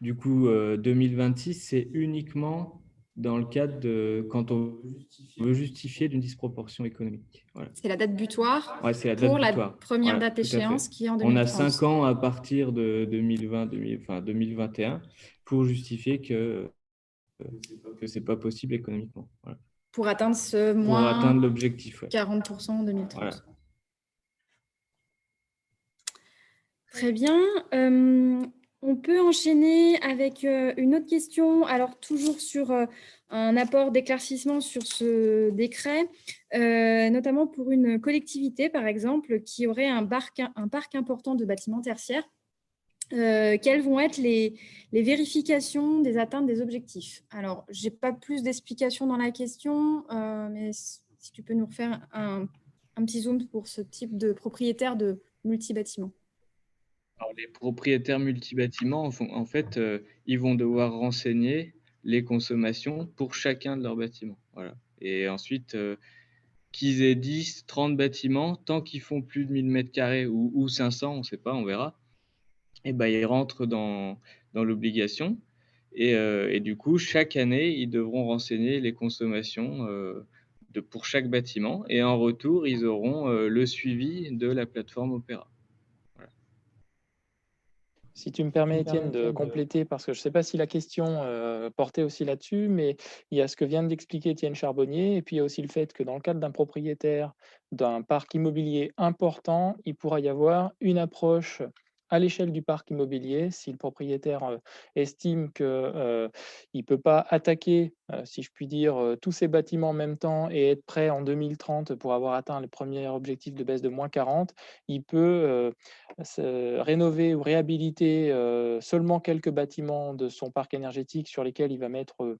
du coup, 2026, c'est uniquement dans le cadre de quand on veut justifier d'une disproportion économique. Voilà. C'est la date butoir C'est la date pour butoir. la première Voilà, date échéance qui est en 2030. On a 5 ans à partir de 2021 pour justifier que ce n'est pas possible économiquement. Voilà. Pour atteindre ce moins l'objectif. 40% en 2030. Voilà. Très bien. On peut enchaîner avec une autre question. Alors, toujours sur un apport d'éclaircissement sur ce décret, notamment pour une collectivité, par exemple, qui aurait un parc important de bâtiments tertiaires. Quelles vont être les vérifications des atteintes des objectifs? Alors, je n'ai pas plus d'explications dans la question, mais si tu peux nous refaire un petit zoom pour ce type de propriétaire de multibâtiments. Alors, les propriétaires multibâtiments, en fait, ils vont devoir renseigner les consommations pour chacun de leurs bâtiments. Voilà. Et ensuite, qu'ils aient 10, 30 bâtiments, tant qu'ils font plus de 1000 m² ou 500, on ne sait pas, on verra, et ben, ils rentrent dans l'obligation. Et du coup, chaque année, ils devront renseigner les consommations pour chaque bâtiment. Et en retour, ils auront le suivi de la plateforme Opera. Si tu me permets, Étienne, de compléter, parce que je ne sais pas si la question portait aussi là-dessus, mais il y a ce que vient d'expliquer Étienne Charbonnier, et puis il y a aussi le fait que dans le cadre d'un propriétaire d'un parc immobilier important, il pourra y avoir une approche à l'échelle du parc immobilier. Si le propriétaire estime qu'il ne peut pas attaquer, si je puis dire, tous ces bâtiments en même temps et être prêt en 2030 pour avoir atteint le premier objectif de baisse de moins 40, il peut rénover ou réhabiliter seulement quelques bâtiments de son parc énergétique sur lesquels il va mettre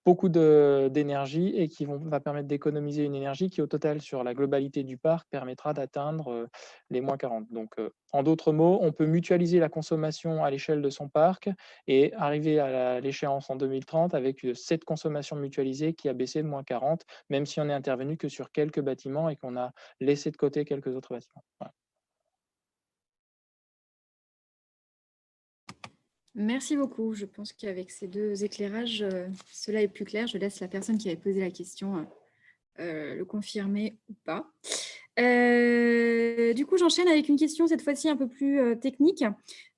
beaucoup d'énergie et qui va permettre d'économiser une énergie qui, au total, sur la globalité du parc, permettra d'atteindre les moins 40. Donc, en d'autres mots, on peut mutualiser la consommation à l'échelle de son parc et arriver à l'échéance en 2030 avec cette consommation mutualisée qui a baissé de moins 40, même si on n'est intervenu que sur quelques bâtiments et qu'on a laissé de côté quelques autres bâtiments. Voilà. Merci beaucoup. Je pense qu'avec ces deux éclairages, cela est plus clair. Je laisse la personne qui avait posé la question le confirmer ou pas. Du coup, j'enchaîne avec une question cette fois-ci un peu plus technique.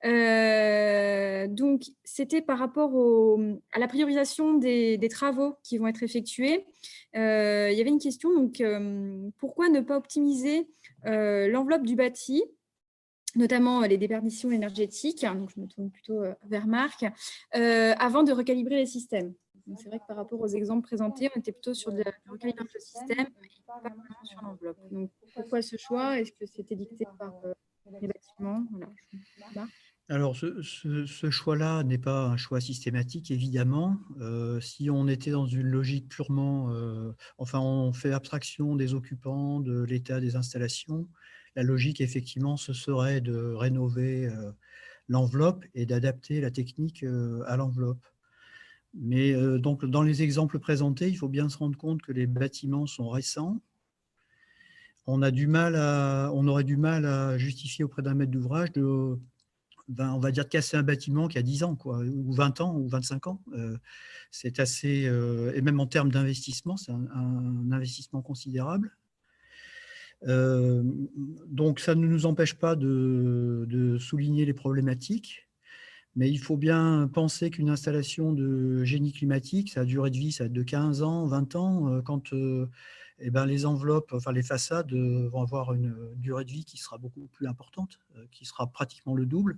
Donc, c'était par rapport à la priorisation des travaux qui vont être effectués. Il y avait une question, donc pourquoi ne pas optimiser l'enveloppe du bâti, notamment les déperditions énergétiques, donc je me tourne plutôt vers Marc, avant de recalibrer les systèmes. C'est vrai que par rapport aux exemples présentés, on était plutôt sur le recalibrage de système et pas vraiment sur l'enveloppe. Donc, pourquoi ce choix? Est-ce que c'était dicté par les bâtiments? Voilà. Alors, ce choix-là n'est pas un choix systématique, évidemment. Si on était dans une logique purement... enfin, on fait abstraction des occupants, de l'état des installations. La logique, effectivement, ce serait de rénover l'enveloppe et d'adapter la technique à l'enveloppe. Mais donc, dans les exemples présentés, il faut bien se rendre compte que les bâtiments sont récents. On aurait du mal à justifier auprès d'un maître d'ouvrage on va dire de casser un bâtiment qui a 10 ans, quoi, ou 20 ans, ou 25 ans. C'est assez... et même en termes d'investissement, c'est un investissement considérable. Donc, ça ne nous empêche pas de souligner les problématiques, mais il faut bien penser qu'une installation de génie climatique, ça a durée de vie, ça a de 15 ans, 20 ans. Quand eh ben, les enveloppes, enfin les façades vont avoir une durée de vie qui sera beaucoup plus importante, qui sera pratiquement le double.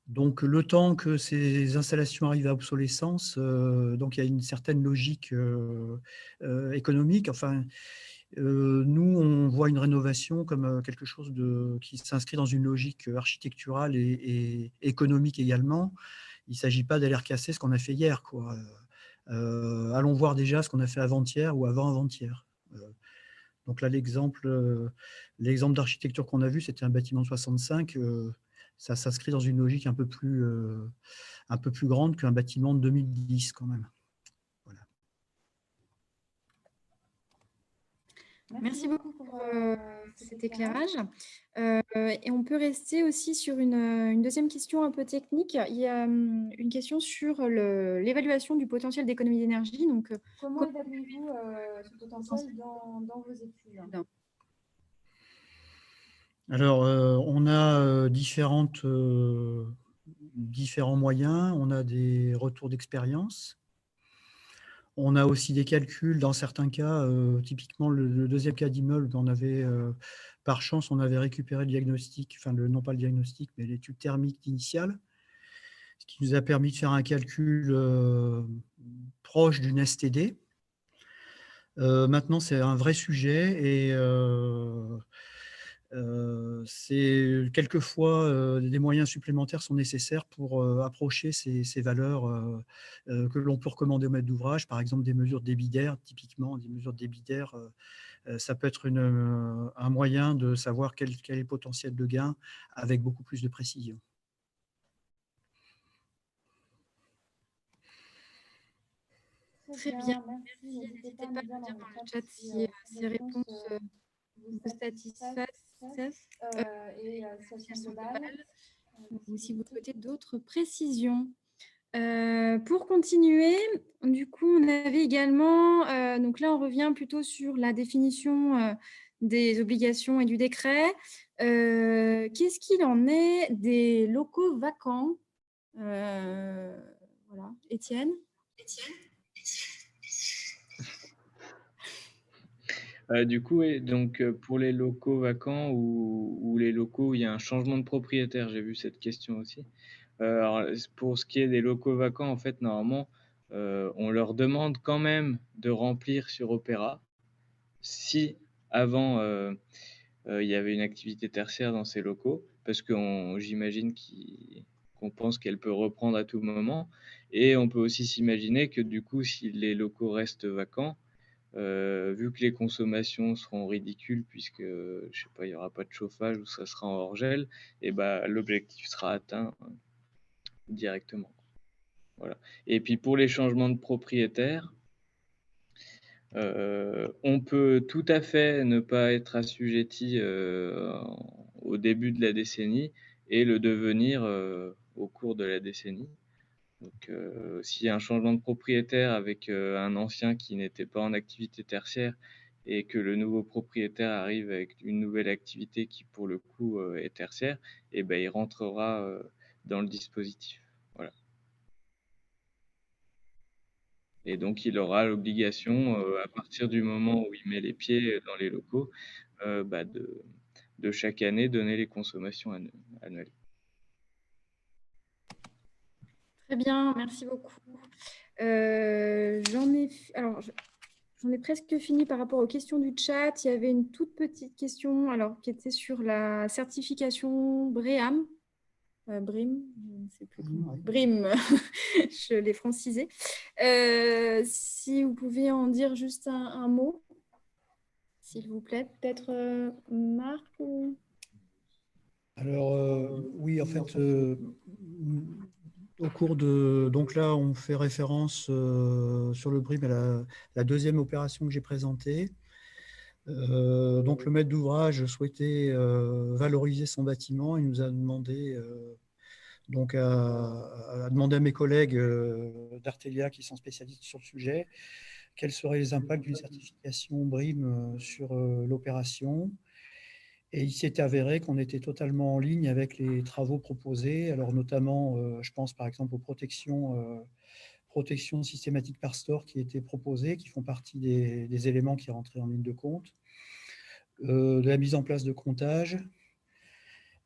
Donc, le temps que ces installations arrivent à obsolescence, donc il y a une certaine logique économique. Enfin, nous, on voit une rénovation comme quelque chose qui s'inscrit dans une logique architecturale et économique également. Il ne s'agit pas d'aller recasser ce qu'on a fait hier, quoi. Allons voir déjà ce qu'on a fait avant-hier ou avant-avant-hier. Donc là, l'exemple d'architecture qu'on a vu, c'était un bâtiment de 65. Ça s'inscrit dans une logique un peu plus grande qu'un bâtiment de 2010 quand même. Voilà. Merci beaucoup pour cet éclairage. Et on peut rester aussi sur une deuxième question un peu technique. Il y a une question sur l'évaluation du potentiel d'économie d'énergie. Donc, comment évaluez-vous ce potentiel dans vos études? Alors, on a différents moyens. On a des retours d'expérience. On a aussi des calculs dans certains cas. Typiquement, le deuxième cas d'immeuble, par chance, on avait récupéré le diagnostic, enfin, non pas le diagnostic, mais l'étude thermique initiale, ce qui nous a permis de faire un calcul proche d'une STD. Maintenant, c'est un vrai sujet et c'est quelquefois des moyens supplémentaires sont nécessaires pour approcher ces valeurs que l'on peut recommander au maître d'ouvrage, par exemple des mesures de débit d'air, typiquement des mesures de débit d'air. Ça peut être un moyen de savoir quel est le potentiel de gain avec beaucoup plus de précision. Très bien, merci. N'hésitez pas à me dire dans le chat si ces réponses vous satisfassent et si elles sont globales ou si vous souhaitez d'autres précisions. Pour continuer, du coup, on avait également, donc là, on revient plutôt sur la définition des obligations et du décret. Qu'est-ce qu'il en est des locaux vacants? Voilà, Étienne. Du coup, oui, donc pour les locaux vacants ou les locaux où il y a un changement de propriétaire, j'ai vu cette question aussi. Alors, pour ce qui est des locaux vacants, en fait, normalement, on leur demande quand même de remplir sur Opéra si avant il y avait une activité tertiaire dans ces locaux, parce que j'imagine qu'on pense qu'elle peut reprendre à tout moment. Et on peut aussi s'imaginer que du coup, si les locaux restent vacants, vu que les consommations seront ridicules puisque, je sais pas, il y aura pas de chauffage ou ça sera en hors gel, et bah, l'objectif sera atteint directement. Voilà. Et puis pour les changements de propriétaire, on peut tout à fait ne pas être assujetti au début de la décennie et le devenir au cours de la décennie. Donc, s'il y a un changement de propriétaire avec un ancien qui n'était pas en activité tertiaire et que le nouveau propriétaire arrive avec une nouvelle activité qui, pour le coup, est tertiaire, et ben, il rentrera dans le dispositif. Voilà. Et donc, il aura l'obligation, à partir du moment où il met les pieds dans les locaux, bah, de chaque année donner les consommations annuelles. Très bien, merci beaucoup. J'en ai presque fini par rapport aux questions du chat. Il y avait une toute petite question qui était sur la certification BREEAM. BREEAM, je ne sais plus comment. BREEAM, je l'ai francisé. Si vous pouvez en dire juste un mot, s'il vous plaît, peut-être Marc ou... Alors, oui, en fait, au cours donc là, on fait référence sur le BREEAM à la deuxième opération que j'ai présentée. Donc, le maître d'ouvrage souhaitait valoriser son bâtiment. Il nous a demandé à demander à mes collègues d'Artelia qui sont spécialistes sur le sujet quels seraient les impacts d'une certification BREEAM sur l'opération. Et il s'est avéré qu'on était totalement en ligne avec les travaux proposés, alors notamment, je pense par exemple aux protections protection systématique par store qui étaient proposés, qui font partie des éléments qui rentraient en ligne de compte, de la mise en place de comptage.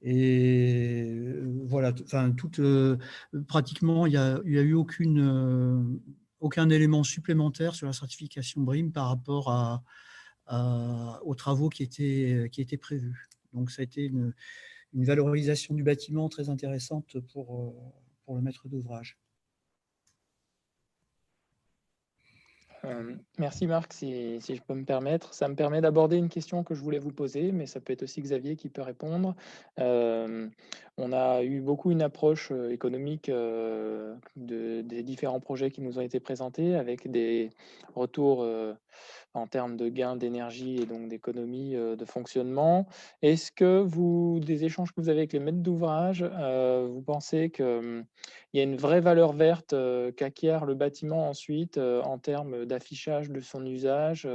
Et voilà, pratiquement, il n'y a eu aucun élément supplémentaire sur la certification BREEAM par rapport aux travaux qui étaient prévus. Donc, ça a été une valorisation du bâtiment très intéressante pour le maître d'ouvrage. Merci Marc, si je peux me permettre. Ça me permet d'aborder une question que je voulais vous poser, mais ça peut être aussi Xavier qui peut répondre. On a eu beaucoup une approche économique des différents projets qui nous ont été présentés, avec des retours en termes de gains d'énergie et donc d'économie de fonctionnement. Est-ce que des échanges que vous avez avec les maîtres d'ouvrage, vous pensez qu'il y a une vraie valeur verte qu'acquiert le bâtiment ensuite en termes d'affichage de son usage?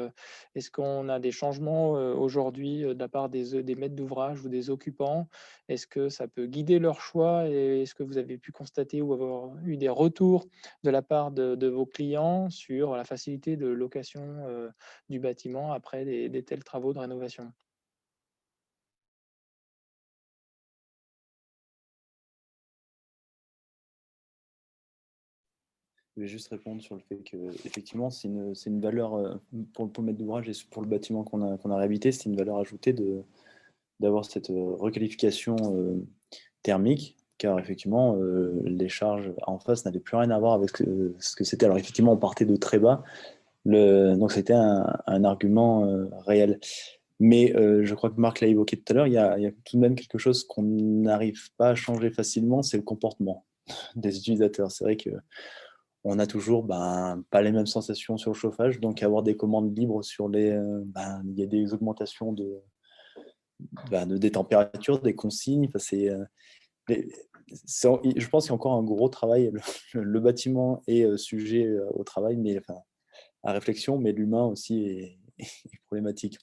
Est-ce qu'on a des changements aujourd'hui de la part des maîtres d'ouvrage ou des occupants? Est-ce que ça peut guider leur choix? Et est-ce que vous avez pu constater ou avoir eu des retours de la part de vos clients sur la facilité de location du bâtiment après des tels travaux de rénovation? Je vais juste répondre sur le fait que, effectivement, c'est une valeur pour le maître d'ouvrage et pour le bâtiment qu'on a réhabilité, c'est une valeur ajoutée d'avoir cette requalification thermique, car effectivement, les charges en face n'avaient plus rien à voir avec ce que c'était. Alors effectivement, on partait de très bas, donc c'était un argument réel. Mais je crois que Marc l'a évoqué tout à l'heure, il y a tout de même quelque chose qu'on n'arrive pas à changer facilement, c'est le comportement des utilisateurs. C'est vrai que on a toujours pas les mêmes sensations sur le chauffage, donc avoir des commandes libres sur il y a des augmentations des températures, des consignes. Je pense qu'il y a encore un gros travail. Le bâtiment est sujet au travail, mais à réflexion, mais l'humain aussi est problématique.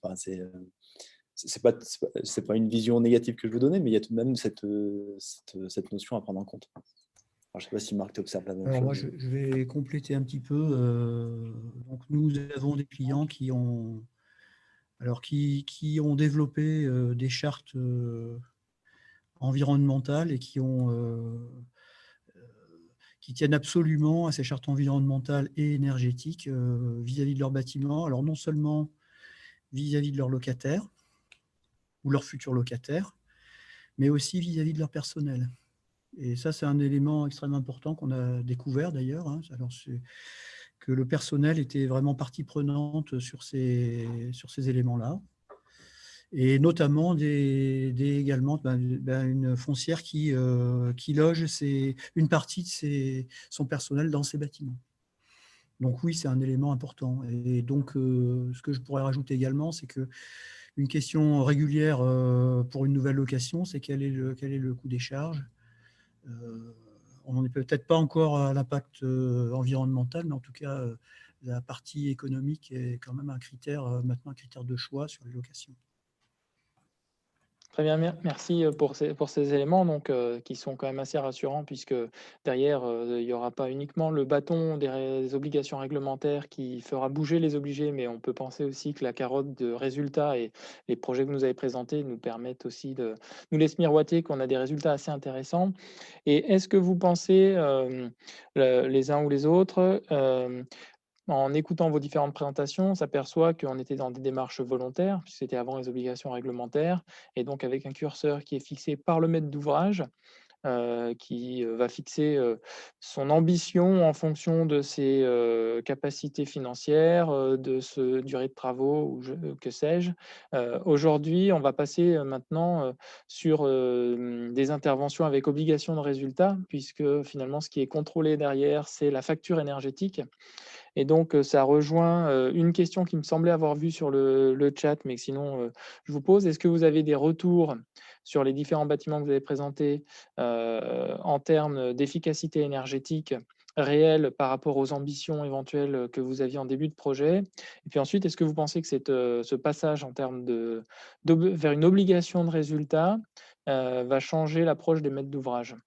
C'est pas une vision négative que je veux donner, mais il y a tout de même cette notion à prendre en compte. Alors, je ne sais pas si Marc, tu observes la même chose. Moi, je vais compléter un petit peu. Donc, nous avons des clients qui ont développé des chartes environnementales et qui tiennent absolument à ces chartes environnementales et énergétiques vis-à-vis de leur bâtiment. Alors, non seulement vis-à-vis de leurs locataires ou leurs futurs locataires, mais aussi vis-à-vis de leur personnel. Et ça, c'est un élément extrêmement important qu'on a découvert d'ailleurs. Alors, c'est que le personnel était vraiment partie prenante sur ces éléments-là. Et notamment également une foncière qui loge une partie de son personnel dans ses bâtiments. Donc oui, c'est un élément important. Et donc, ce que je pourrais rajouter également, c'est qu'une question régulière pour une nouvelle location, c'est quel est le coût des charges. On n'en est peut-être pas encore à l'impact environnemental, mais en tout cas, la partie économique est quand même maintenant un critère de choix sur les locations. Très bien, merci pour ces éléments donc, qui sont quand même assez rassurants, puisque derrière, il n'y aura pas uniquement le bâton des obligations réglementaires qui fera bouger les obligés, mais on peut penser aussi que la carotte de résultats et les projets que vous nous avez présentés nous permettent aussi nous laissent miroiter qu'on a des résultats assez intéressants. Et est-ce que vous pensez, les uns ou les autres, en écoutant vos différentes présentations, on s'aperçoit qu'on était dans des démarches volontaires, puisque c'était avant les obligations réglementaires, et donc avec un curseur qui est fixé par le maître d'ouvrage, qui va fixer son ambition en fonction de ses capacités financières, de ce durée de travaux ou que sais-je. Aujourd'hui, on va passer maintenant sur des interventions avec obligation de résultat, puisque finalement, ce qui est contrôlé derrière, c'est la facture énergétique. Et donc, ça rejoint une question qui me semblait avoir vue sur le chat, mais que sinon, je vous pose. Est-ce que vous avez des retours sur les différents bâtiments que vous avez présentés en termes d'efficacité énergétique réelle par rapport aux ambitions éventuelles que vous aviez en début de projet? Et puis ensuite, est-ce que vous pensez que ce passage en termes vers une obligation de résultat va changer l'approche des maîtres d'ouvrage?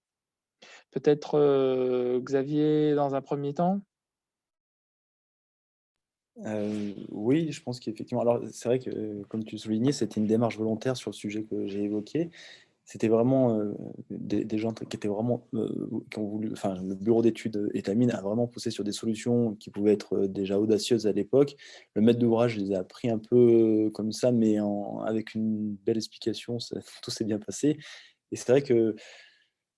Peut-être Xavier dans un premier temps? Oui, je pense qu'effectivement alors c'est vrai que, comme tu le soulignais, c'était une démarche volontaire sur le sujet que j'ai évoqué. C'était vraiment, des gens qui étaient vraiment, qui ont voulu enfin, le bureau d'études, Étamines a vraiment poussé sur des solutions qui pouvaient être, déjà audacieuses à l'époque. Le maître d'ouvrage les a pris un peu, comme ça, mais avec une belle explication, ça tout s'est bien passé et c'est vrai que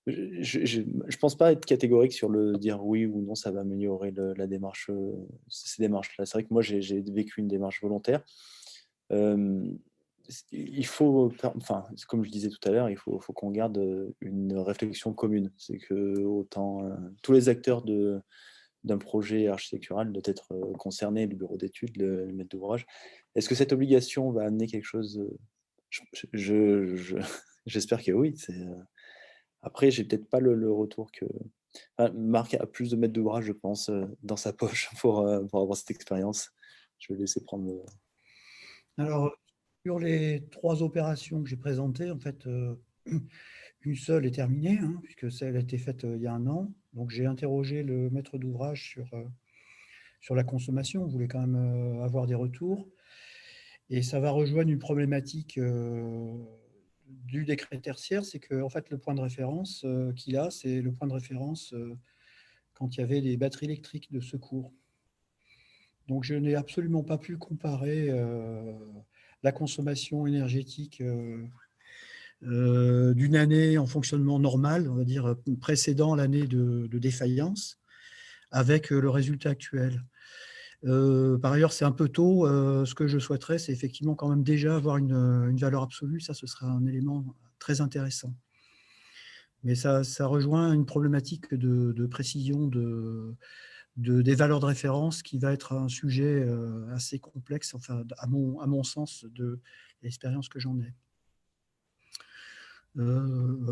je pense pas être catégorique sur le dire oui ou non, ça va améliorer la démarche, ces démarches-là. C'est vrai que moi, j'ai vécu une démarche volontaire. Hem, il faut faire enfin, comme je disais tout à l'heure, il faut qu'on garde, une réflexion commune. C'est que autant, tous les acteurs d'un projet architectural doivent être, concernés, le bureau d'études, le maître d'ouvrage. Est-ce que cette obligation va amener quelque chose, je j'espère que oui, après j'ai peut-être pas le retour que enfin, Marc a plus de maîtres d'ouvrage, je pense, dans sa poche pour avoir cette expérience. Je vais laisser prendre le Alors, sur les 3 opérations que j'ai présentées, en fait, une seule est terminée, hein, puisque celle a été faite, il y a 1 an. Donc j'ai interrogé le maître d'ouvrage sur la consommation. On voulait quand même, avoir des retours et ça va rejoindre une problématique, du décret tertiaire. C'est qu'en fait, le point de référence, qu'il a, c'est le point de référence, quand il y avait les batteries électriques de secours. Donc je n'ai absolument pas pu comparer, la consommation énergétique, d'une année en fonctionnement normal, on va dire, précédant l'année de défaillance, avec, le résultat actuel. Par ailleurs, c'est un peu tôt, ce que je souhaiterais, c'est effectivement quand même déjà avoir une valeur absolue. Ça, ce serait un élément très intéressant. Mais ça rejoint une problématique de précision des valeurs de référence qui va être un sujet, assez complexe, enfin, à mon sens, de l'expérience que j'en ai.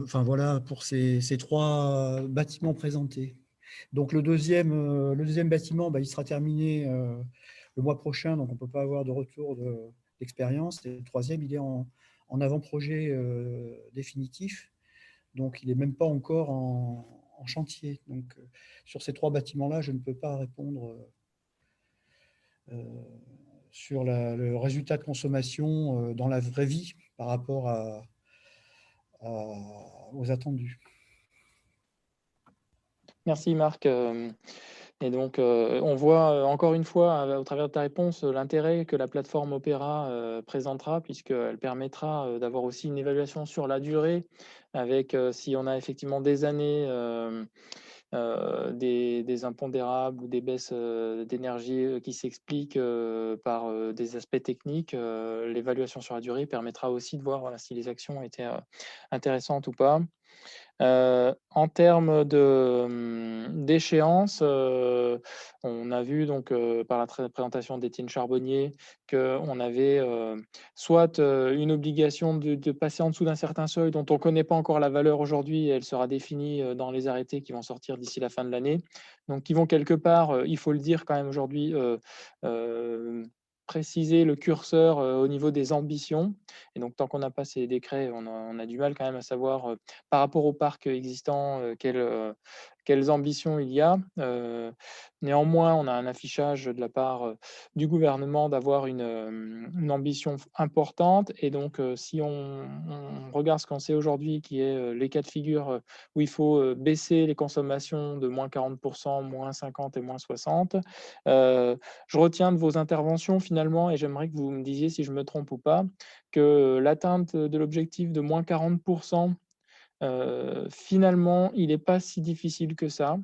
Enfin voilà pour ces 3 bâtiments présentés. Donc le deuxième bâtiment, bah, il sera terminé, le mois prochain, donc on ne peut pas avoir de retour d'expérience. Et le troisième, il est en avant-projet, définitif, donc il n'est même pas encore en chantier. Donc sur ces 3 bâtiments-là, je ne peux pas répondre, sur le résultat de consommation, dans la vraie vie par rapport aux attendus. Merci Marc. Et donc, on voit encore une fois, au travers de ta réponse, l'intérêt que la plateforme Opera présentera, puisqu'elle permettra d'avoir aussi une évaluation sur la durée, avec si on a effectivement des années, des impondérables ou des baisses d'énergie qui s'expliquent par des aspects techniques. L'évaluation sur la durée permettra aussi de voir voilà, si les actions étaient intéressantes ou pas. En termes d'échéance, on a vu donc, par la présentation d'Étienne Charbonnier qu'on avait, soit, une obligation de passer en dessous d'un certain seuil dont on connaît pas encore la valeur aujourd'hui et elle sera définie, dans les arrêtés qui vont sortir d'ici la fin de l'année. Donc qui vont quelque part, il faut le dire quand même aujourd'hui, préciser le curseur, au niveau des ambitions et donc tant qu'on n'a pas ces décrets, on a du mal quand même à savoir, par rapport au parc existant, quelles ambitions il y a. Néanmoins, on a un affichage de la part, du gouvernement d'avoir une ambition importante et donc si on regarde ce qu'on sait aujourd'hui qui est, les cas de figure, où il faut, baisser les consommations de -40%, -50 et -60. Je retiens de vos interventions finalement et j'aimerais que vous me disiez si je me trompe ou pas, que l'atteinte de l'objectif de -40%, finalement, il n'est pas si difficile que ça,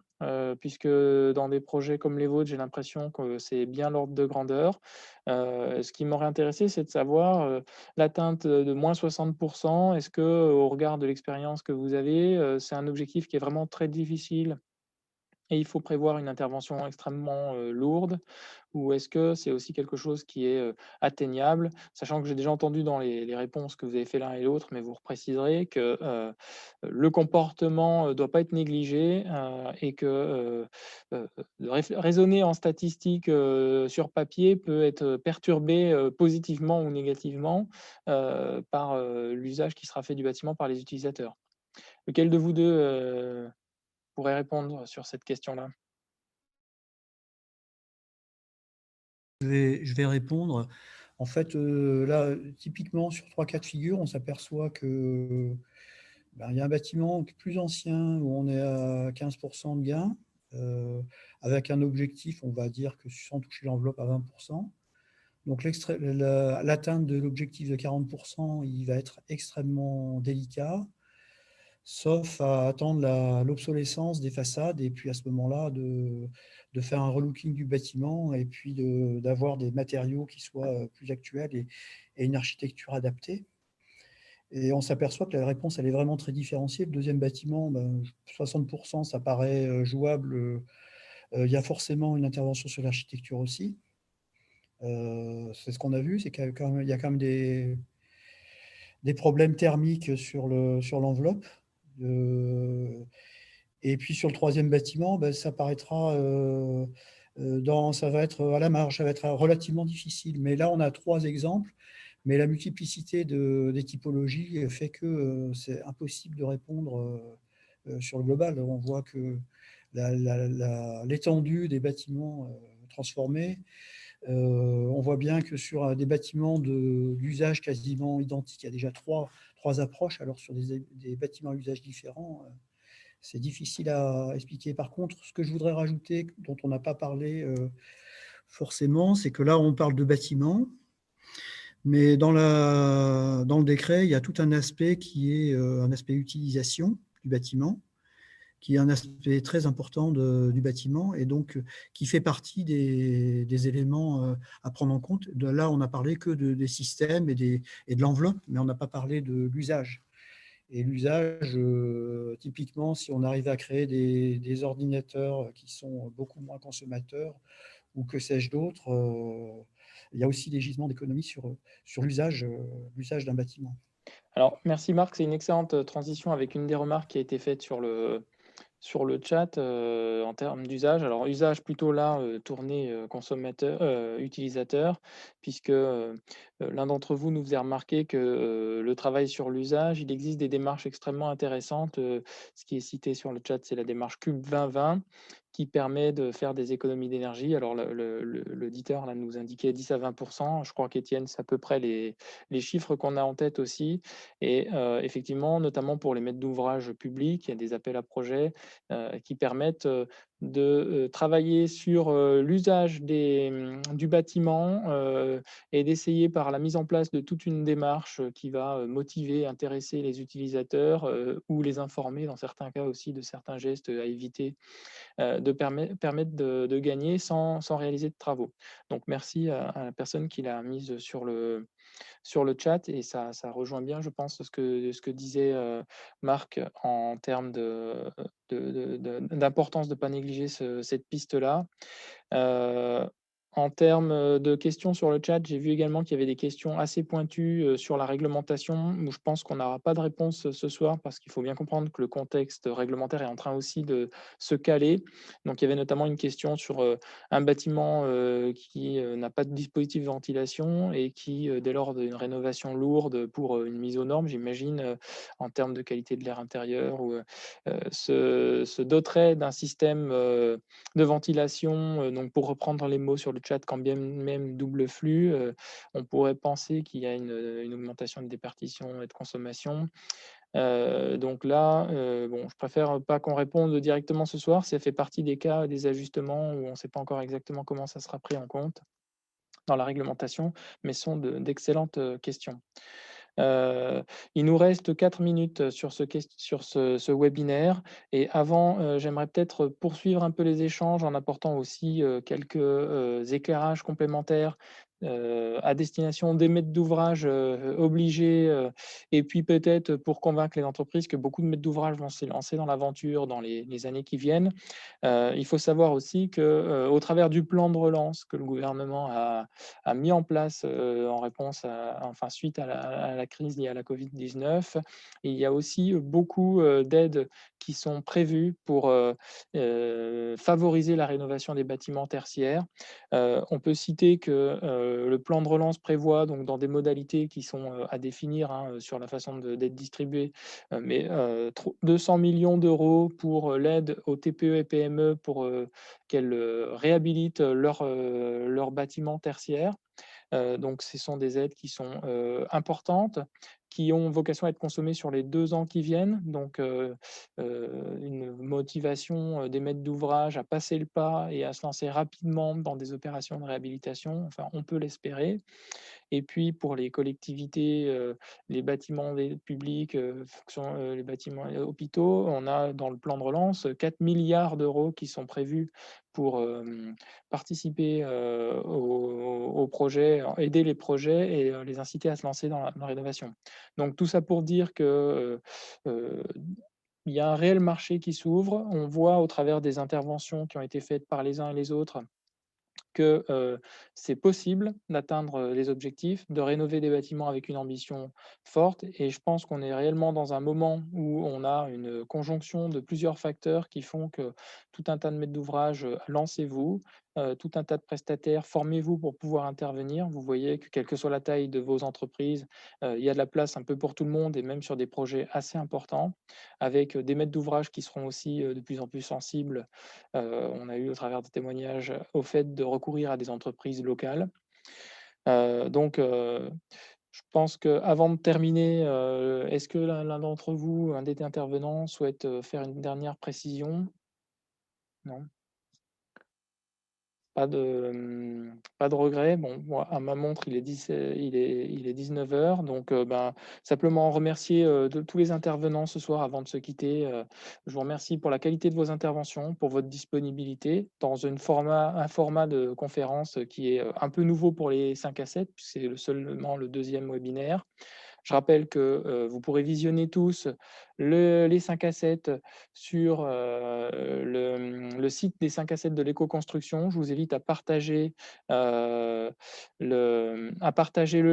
puisque dans des projets comme les vôtres, j'ai l'impression que c'est bien l'ordre de grandeur. Ce qui m'aurait intéressé, c'est de savoir, l'atteinte de -60%, est-ce que, au regard de l'expérience que vous avez, c'est un objectif qui est vraiment très difficile et il faut prévoir une intervention extrêmement, lourde? Ou est-ce que c'est aussi quelque chose qui est, atteignable? Sachant que j'ai déjà entendu dans les réponses que vous avez fait l'un et l'autre, mais vous repréciserez que, le comportement, doit pas être négligé, et que, raisonner en statistiques, sur papier peut être perturbé, positivement ou négativement, par, l'usage qui sera fait du bâtiment par les utilisateurs. Lequel de vous 2 pourrait répondre sur cette question-là? Je vais répondre. En fait, là, typiquement, sur 3 cas de figure, on s'aperçoit que il y a un bâtiment plus ancien où on est à 15% de gain, avec un objectif, on va dire que sans toucher l'enveloppe à 20%. Donc l'atteinte de l'objectif de 40%, il va être extrêmement délicat, sauf à attendre l'obsolescence des façades et puis à ce moment-là de faire un relooking du bâtiment et puis d'avoir des matériaux qui soient plus actuels et une architecture adaptée. Et on s'aperçoit que la réponse, elle est vraiment très différenciée. Le deuxième bâtiment, 60%, ça paraît jouable. Il y a forcément une intervention sur l'architecture aussi. C'est ce qu'on a vu, c'est qu'il y a quand même des problèmes thermiques sur l'enveloppe. Et puis sur le troisième bâtiment, ça paraîtra, ça va être à la marge, ça va être relativement difficile. Mais là, on a 3 exemples. Mais la multiplicité des typologies fait que c'est impossible de répondre sur le global. On voit que l'étendue des bâtiments transformés, on voit bien que sur des bâtiments d'usage quasiment identique, il y a déjà trois approches, alors sur des bâtiments à usage différents, c'est difficile à expliquer. Par contre, ce que je voudrais rajouter, dont on n'a pas parlé forcément, c'est que là, on parle de bâtiments, mais dans le décret, il y a tout un aspect qui est un aspect utilisation du bâtiment, qui est un aspect très important du bâtiment et donc qui fait partie des éléments à prendre en compte. Là, on n'a parlé que des systèmes et de l'enveloppe, mais on n'a pas parlé de l'usage. Et l'usage, typiquement, si on arrive à créer des ordinateurs qui sont beaucoup moins consommateurs ou que sais-je d'autre, il y a aussi des gisements d'économie sur l'usage d'un bâtiment. Alors, merci Marc, c'est une excellente transition avec une des remarques qui a été faite sur le chat en termes d'usage. Alors, usage plutôt là tourné consommateur, utilisateur, puisque l'un d'entre vous nous faisait remarquer que le travail sur l'usage, il existe des démarches extrêmement intéressantes. Ce qui est cité sur le chat, c'est la démarche Cube 2020 qui permet de faire des économies d'énergie. Alors, l'auditeur là, nous indiquait 10 à 20%. Je crois qu'Étienne, c'est à peu près les chiffres qu'on a en tête aussi. Et effectivement, notamment pour les maîtres d'ouvrage publics, il y a des appels à projets qui permettent de travailler sur l'usage du bâtiment et d'essayer par la mise en place de toute une démarche qui va motiver, intéresser les utilisateurs ou les informer dans certains cas aussi de certains gestes à éviter, de permettre de gagner sans réaliser de travaux. Donc merci à la personne qui l'a mise sur le chat et ça rejoint bien, je pense, ce que disait Marc en termes d'importance de ne pas négliger cette piste-là. En termes de questions sur le chat, j'ai vu également qu'il y avait des questions assez pointues sur la réglementation, où je pense qu'on n'aura pas de réponse ce soir, parce qu'il faut bien comprendre que le contexte réglementaire est en train aussi de se caler. Donc, il y avait notamment une question sur un bâtiment qui n'a pas de dispositif de ventilation et qui, dès lors d'une rénovation lourde pour une mise aux normes, j'imagine, en termes de qualité de l'air intérieur, ou se doterait d'un système de ventilation. Donc, pour reprendre les mots sur le chat, quand bien même double flux, on pourrait penser qu'il y a une augmentation de déperdition et de consommation. Donc là, bon, je préfère pas qu'on réponde directement ce soir. Ça fait partie des cas, des ajustements où on ne sait pas encore exactement comment ça sera pris en compte dans la réglementation, mais ce sont d'excellentes questions. Il nous reste 4 minutes sur ce webinaire et avant, j'aimerais peut-être poursuivre un peu les échanges en apportant aussi quelques éclairages complémentaires à destination des maîtres d'ouvrage obligés et puis peut-être pour convaincre les entreprises que beaucoup de maîtres d'ouvrage vont se lancer dans l'aventure dans les années qui viennent. Il faut savoir aussi qu'au travers du plan de relance que le gouvernement a mis en place en réponse suite à la crise liée à la Covid-19, il y a aussi beaucoup d'aides qui sont prévues pour favoriser la rénovation des bâtiments tertiaires. On peut citer que le plan de relance prévoit, donc dans des modalités qui sont à définir sur la façon d'être distribué, mais 200 millions d'euros pour l'aide aux TPE et PME pour qu'elles réhabilitent leurs bâtiments tertiaires. Donc, ce sont des aides qui sont importantes, qui ont vocation à être consommées sur les 2 ans qui viennent. Donc, une motivation des maîtres d'ouvrage à passer le pas et à se lancer rapidement dans des opérations de réhabilitation. Enfin, on peut l'espérer. Et puis pour les collectivités, les bâtiments publics, les bâtiments hôpitaux, on a dans le plan de relance 4 milliards d'euros qui sont prévus pour participer aux projets, aider les projets et les inciter à se lancer dans la rénovation. Donc tout ça pour dire que il y a un réel marché qui s'ouvre. On voit au travers des interventions qui ont été faites par les uns et les autres que c'est possible d'atteindre les objectifs, de rénover des bâtiments avec une ambition forte. Et je pense qu'on est réellement dans un moment où on a une conjonction de plusieurs facteurs qui font que tout un tas de maîtres d'ouvrage, lancez-vous, tout un tas de prestataires, formez-vous pour pouvoir intervenir. Vous voyez que quelle que soit la taille de vos entreprises, il y a de la place un peu pour tout le monde et même sur des projets assez importants, avec des maîtres d'ouvrage qui seront aussi de plus en plus sensibles. On a eu au travers des témoignages au fait de recourir à des entreprises locales. Donc, je pense qu'avant de terminer, est-ce que l'un d'entre vous, un des intervenants, souhaite faire une dernière précision? Non? Pas de regret. Bon, moi, à ma montre, il est 19 h. Donc, simplement remercier de tous les intervenants ce soir avant de se quitter. Je vous remercie pour la qualité de vos interventions, pour votre disponibilité dans un format de conférence qui est un peu nouveau pour les 5 à 7, puisque c'est seulement le 2e webinaire. Je rappelle que vous pourrez visionner tous les 5 à 7 sur le site des 5 à 7 de l'éco-construction. Je vous invite à partager, le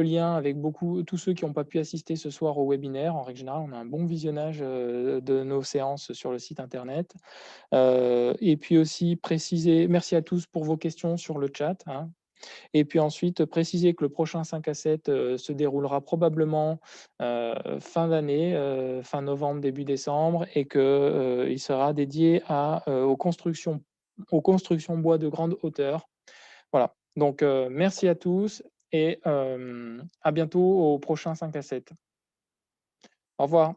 lien avec tous ceux qui n'ont pas pu assister ce soir au webinaire. En règle générale, on a un bon visionnage de nos séances sur le site internet. Et puis aussi préciser, merci à tous pour vos questions sur le chat. Et puis ensuite, préciser que le prochain 5 à 7 se déroulera probablement fin d'année, fin novembre, début décembre, et qu'il sera dédié aux constructions bois de grande hauteur. Voilà. Donc, merci à tous et à bientôt au prochain 5 à 7. Au revoir.